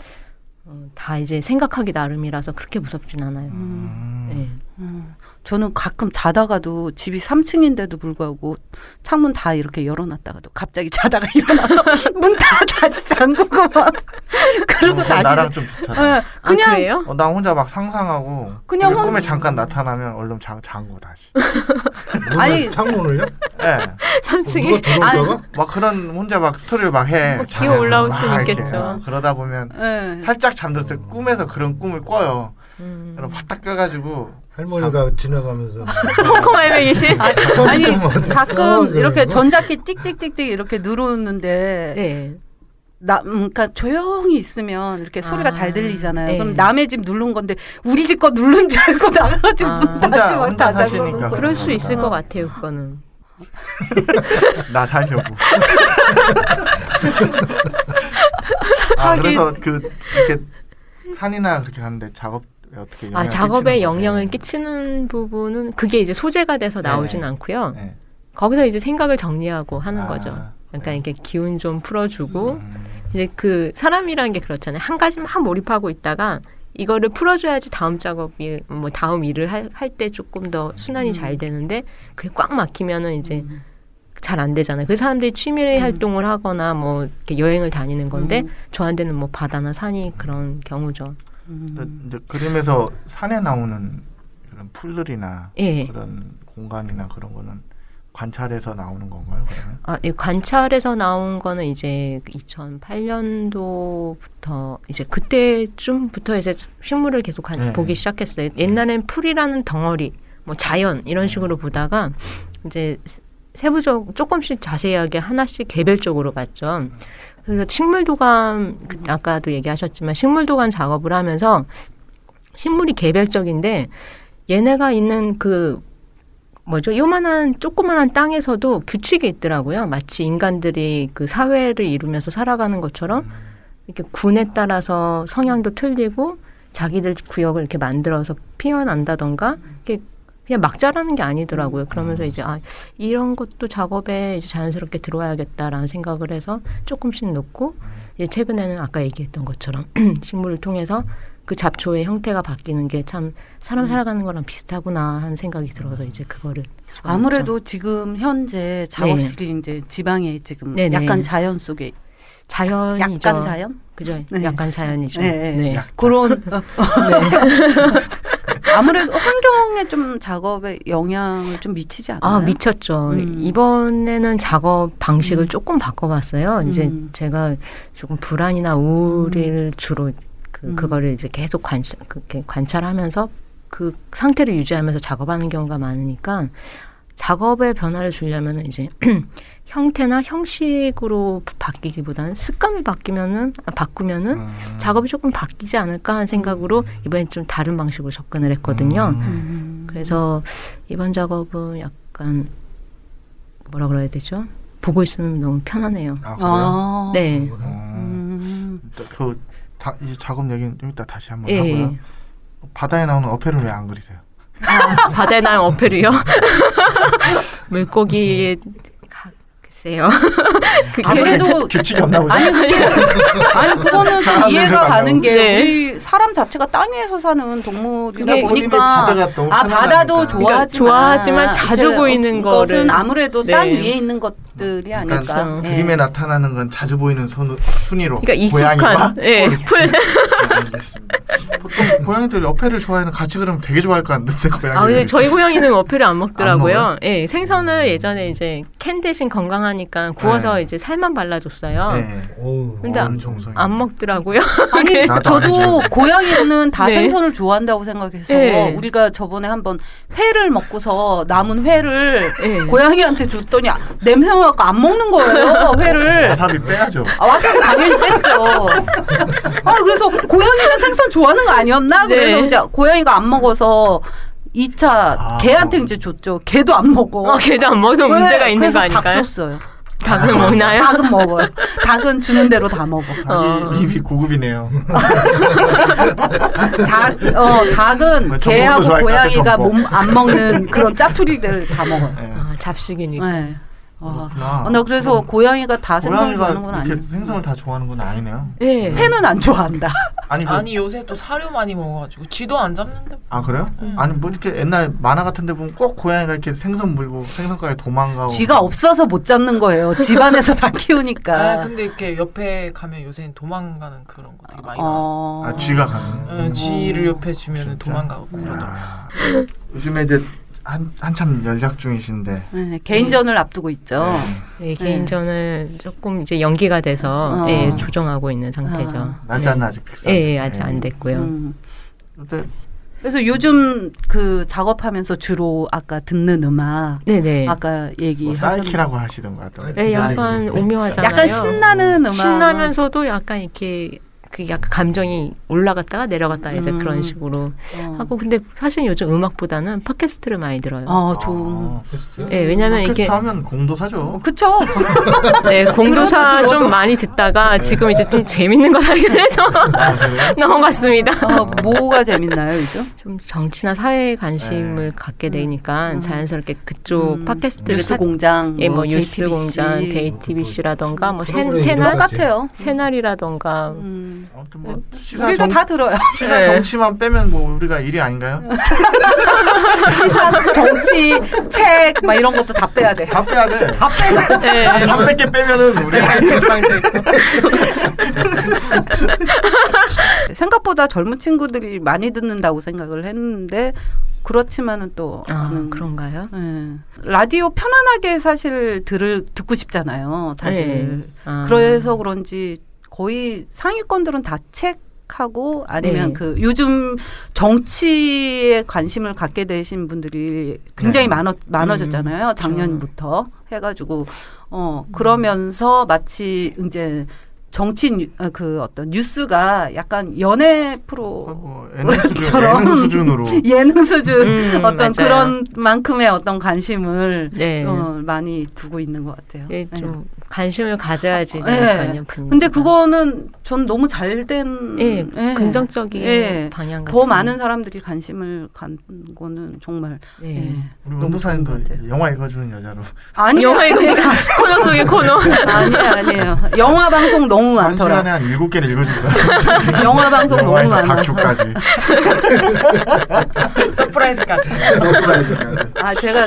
Speaker 7: 다 이제 생각하기 나름이라서 그렇게 무섭진 않아요. 네.
Speaker 3: 저는 가끔 자다가도 집이 3층인데도 불구하고 창문 다 이렇게 열어놨다가도 갑자기 자다가 일어나서 문 다 다시 잠그고 막 그리고 다시
Speaker 5: 나랑 좀 비슷하다.
Speaker 3: 그냥
Speaker 7: 그래요?
Speaker 5: 나 혼자 막 상상하고
Speaker 3: 그냥
Speaker 5: 꿈에 잠깐 나타나면 얼른 잠고 다시.
Speaker 4: 아니 창문을요?
Speaker 5: 네.
Speaker 7: 3층에
Speaker 4: 누가 들어올까봐?
Speaker 5: 막 그런 혼자 막 스토리를 막 해.
Speaker 7: 기어 올라올 수 있겠죠.
Speaker 5: 그러다 보면 살짝 잠들었을 때 꿈에서 그런 꿈을 꿔요. 그럼 바닥 껴가지고
Speaker 4: 할머니가 지나가면서
Speaker 7: 콩알배 계신?
Speaker 3: 아니 가끔 이렇게 전자키 띡띡띡띡 이렇게 누르는데 그러니까 조용히 있으면 이렇게 소리가 잘 들리잖아요. 그럼 남의 집 누른 건데 우리 집 거 누른 줄 알고 나가가지고 문 다시 막 닫아서
Speaker 7: 그럴 수 있을 것 같아요. 그거는
Speaker 5: 나 살려고. 그래서 이렇게 산이나 그렇게 가는데 어떻게
Speaker 7: 작업에 영향을 끼치는 부분은 그게 이제 소재가 돼서 나오진 않고요. 거기서 이제 생각을 정리하고 하는 거죠. 그러니까 이렇게 기운 좀 풀어주고 이제 그 사람이라는 게 그렇잖아요. 한 가지만 몰입하고 있다가 이거를 풀어줘야지 다음 작업이 뭐 다음 일을 할 때 조금 더 순환이 잘 되는데 그게 꽉 막히면은 이제 잘 안 되잖아요. 그 사람들이 취미 활동을 하거나 뭐 이렇게 여행을 다니는 건데 저한테는 뭐 바다나 산이 그런 경우죠.
Speaker 5: 이제 그림에서 산에 나오는 그런 풀들이나 그런 공간이나 그런 거는 관찰에서 나오는 건가요? 그러면?
Speaker 7: 이 관찰에서 나온 거는 이제 2008년도부터 이제 그때쯤부터 이제 식물을 계속 보기 시작했어요. 옛날엔 풀이라는 덩어리, 뭐 자연 이런 식으로 보다가 이제 세부적 조금씩 자세하게 하나씩 개별적으로 봤죠. 그래서 식물도감 아까도 얘기하셨지만 식물도감 작업을 하면서 식물이 개별적인데 얘네가 있는 요만한 조그만한 땅에서도 규칙이 있더라고요. 마치 인간들이 그 사회를 이루면서 살아가는 것처럼 이렇게 군에 따라서 성향도 틀리고 자기들 구역을 이렇게 만들어서 피어난다던가 이렇게 그냥 막 자라는 게 아니더라고요. 그러면서 이제 이런 것도 작업에 이제 자연스럽게 들어와야겠다라는 생각을 해서 조금씩 넣고 이제 최근에는 아까 얘기했던 것처럼 식물을 통해서 그 잡초의 형태가 바뀌는 게 참 사람 살아가는 거랑 비슷하구나 하는 생각이 들어서 이제 그거를
Speaker 3: 아무래도 지금 현재 작업실이 이제 지방에 지금 약간 자연 속에
Speaker 7: 자연이죠.
Speaker 3: 약간 자연?
Speaker 7: 그죠. 약간 자연이죠.
Speaker 3: 네. 그런 아무래도 환경에 좀 작업에 영향을 좀 미치지 않나요?
Speaker 7: 미쳤죠. 이번에는 작업 방식을 조금 바꿔봤어요. 이제 제가 조금 불안이나 우울을 주로 그거를 이제 계속 관찰하면서 그 상태를 유지하면서 작업하는 경우가 많으니까 작업의 변화를 주려면 이제 형태나 형식으로 바뀌기보다는 습관을 바꾸면은 작업이 조금 바뀌지 않을까 하는 생각으로 이번엔 좀 다른 방식으로 접근을 했거든요. 그래서 이번 작업은 약간 뭐라 그래야 되죠? 보고 있으면 너무 편하네요. 네.
Speaker 5: 이 작업 얘기는 좀 이따 다시 한번 하고요. 바다에 나오는 어패를 왜 안 그리세요?
Speaker 7: 바다에 나오는 어패를요? 물고기 글쎄요.
Speaker 3: 아무래도
Speaker 5: 규칙이 없나 보죠.
Speaker 3: 아니 그거는 좀 이해가 가는 게 우리 사람 자체가 땅 위에서 사는 동물이다 보니까 바다도 좋아하지만
Speaker 7: 자주 보이는
Speaker 3: 것은 아무래도 땅 위에 있는 것들이 아닐까.
Speaker 5: 그림에 나타나는 건 자주 보이는 순위로.
Speaker 7: 그러니까 익숙한 풀.
Speaker 5: 알겠습니다. 보통 고양이들 어패를 좋아하는 같이 그러면 되게 좋아할 것 같은데 고양이.
Speaker 7: 근데 저희 고양이는 어패를 안 먹더라고요. 생선을 예전에 이제 캔 대신 건강하니까 구워서 이제 살만 발라줬어요. 근데 안 먹더라고요.
Speaker 3: 아니 저도 고양이는 다 생선을 좋아한다고 생각해서 우리가 저번에 한번 회를 먹고서 남은 회를 고양이한테 줬더니 냄새가 나서 안 먹는 거예요. 회를.
Speaker 5: 와사비 빼야죠.
Speaker 3: 와사비 당연히 뺐죠. 그래서 고양이는 생선 좋아하는 거 아니었나? 그래서 이제 고양이가 안 먹어서 2차 개한테 이제 줬죠. 개도 안 먹어.
Speaker 7: 개도 안 먹으면 문제가 있는 거 아닐까요?
Speaker 3: 닭 줬어요.
Speaker 7: 닭은 먹나요?
Speaker 3: 닭은 먹어요. 닭은 주는 대로 다 먹어.
Speaker 5: 닭이 입이 고급이네요.
Speaker 3: 닭은 개하고 고양이가 안 먹는 그런 짜투리들 다 먹어요.
Speaker 7: 잡식이니까.
Speaker 3: 나 그래서 고양이가 다 생선을 좋아하는 건 아니에요.
Speaker 5: 생선을 다 좋아하는 건 아니네요.
Speaker 3: 회는 안 좋아한다.
Speaker 6: 아니 요새 또 사료 많이 먹어가지고 쥐도 안 잡는데.
Speaker 5: 그래요? 아니 뭐 이렇게 옛날 만화 같은데 보면 꼭 고양이가 이렇게 생선 물고 생선가에 도망가고.
Speaker 3: 쥐가 없어서 못 잡는 거예요. 집안에서 다 키우니까.
Speaker 6: 근데 이렇게 옆에 가면 요새는 도망가는 그런 거 되게 많이 나왔어.
Speaker 5: 쥐가 가는.
Speaker 6: 쥐를 옆에 주면은 도망가고 그러더라고.
Speaker 5: 요즘에 이제 한참 연락 중이신데
Speaker 3: 개인전을 앞두고 있죠.
Speaker 7: 개인전을 조금 이제 연기가 돼서 조정하고 있는 상태죠.
Speaker 5: 날짜는 아직 픽스.
Speaker 7: 아직 안 됐고요.
Speaker 3: 그래서 요즘 그 작업하면서 주로 아까 듣는 음악, 아까 얘기하셨는데
Speaker 5: 사이키라고 하시던 것 같아요.
Speaker 7: 약간 오묘하잖아요.
Speaker 3: 약간 신나는 음악,
Speaker 7: 신나면서도 약간 이렇게 그 약간 감정이 올라갔다가 내려갔다 이제 그런 식으로 하고. 근데 사실 요즘 음악보다는 팟캐스트를 많이 들어요.
Speaker 3: 좋은.
Speaker 7: 왜냐면
Speaker 5: 팟캐스트
Speaker 7: 이게
Speaker 5: 하면 공도사죠.
Speaker 3: 그쵸?
Speaker 7: 공도사 좀 많이 듣다가 지금 이제 좀 재밌는 걸 하게 돼서 넘어갔습니다.
Speaker 3: 뭐가 재밌나요, 요즘?
Speaker 7: 좀 정치나 사회에 관심을 갖게 되니까 자연스럽게 그쪽 팟캐스트를
Speaker 3: 뉴스공장,
Speaker 7: 뭐 뉴스공장, JTBC라던가 뭐 새날
Speaker 3: 똑같아요.
Speaker 7: 새날이라던가
Speaker 5: 아무튼 뭐 시사
Speaker 3: 우리도 다 들어요.
Speaker 5: 시사 정치만 빼면 뭐 우리가 일이 아닌가요?
Speaker 3: 시사 정치 책 막 이런 것도 다 빼야 돼.
Speaker 5: 다 빼야 돼.
Speaker 3: 다 빼야 돼.
Speaker 5: 한 300개 빼면은 우리가
Speaker 3: 생각보다 젊은 친구들이 많이 듣는다고 생각을 했는데 그렇지만은 또
Speaker 7: 그런가요?
Speaker 3: 라디오 편안하게 사실 듣고 싶잖아요, 다들. 그래서 그런지 거의 상위권들은 다 책하고 아니면 그 요즘 정치에 관심을 갖게 되신 분들이 굉장히 많아졌잖아요, 작년부터 해가지고 그러면서 마치 이제 정치 그 어떤 뉴스가 약간 연애 프로처럼 예능 수준 어떤
Speaker 7: 맞아요.
Speaker 3: 그런 만큼의 어떤 관심을 많이 두고 있는 것 같아요.
Speaker 7: 좀 관심을 가져야지 되니까요.
Speaker 3: 근데 그거는 전 너무 잘된
Speaker 7: 긍정적인 방향 같은.
Speaker 3: 더 많은 사람들이 관심을 갖는 거는 정말
Speaker 5: 우리 운동사님도 영화 읽어주는 여자로.
Speaker 3: 아니요.
Speaker 7: 영화 읽어주는 코너 속의 코너.
Speaker 3: 아니에요. 영화 방송 너무 많더라.
Speaker 5: 한 시간에 한 7개를 읽어준다.
Speaker 3: 영화 방송 너무 많아.
Speaker 5: 다큐까지.
Speaker 6: 서프라이즈까지.
Speaker 3: 제가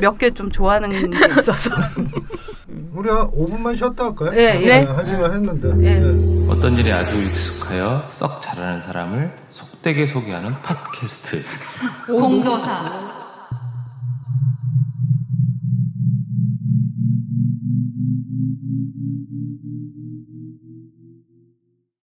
Speaker 3: 몇 개 좀 좋아하는 게 있어서.
Speaker 4: 우리 한 5분만 쉬었다 할까요?
Speaker 3: 네.
Speaker 4: 1시간 했는데.
Speaker 2: 어떤 일이 아주 익숙하여 썩 잘하는 사람을 속되게 소개하는 팟캐스트.
Speaker 3: 공도사.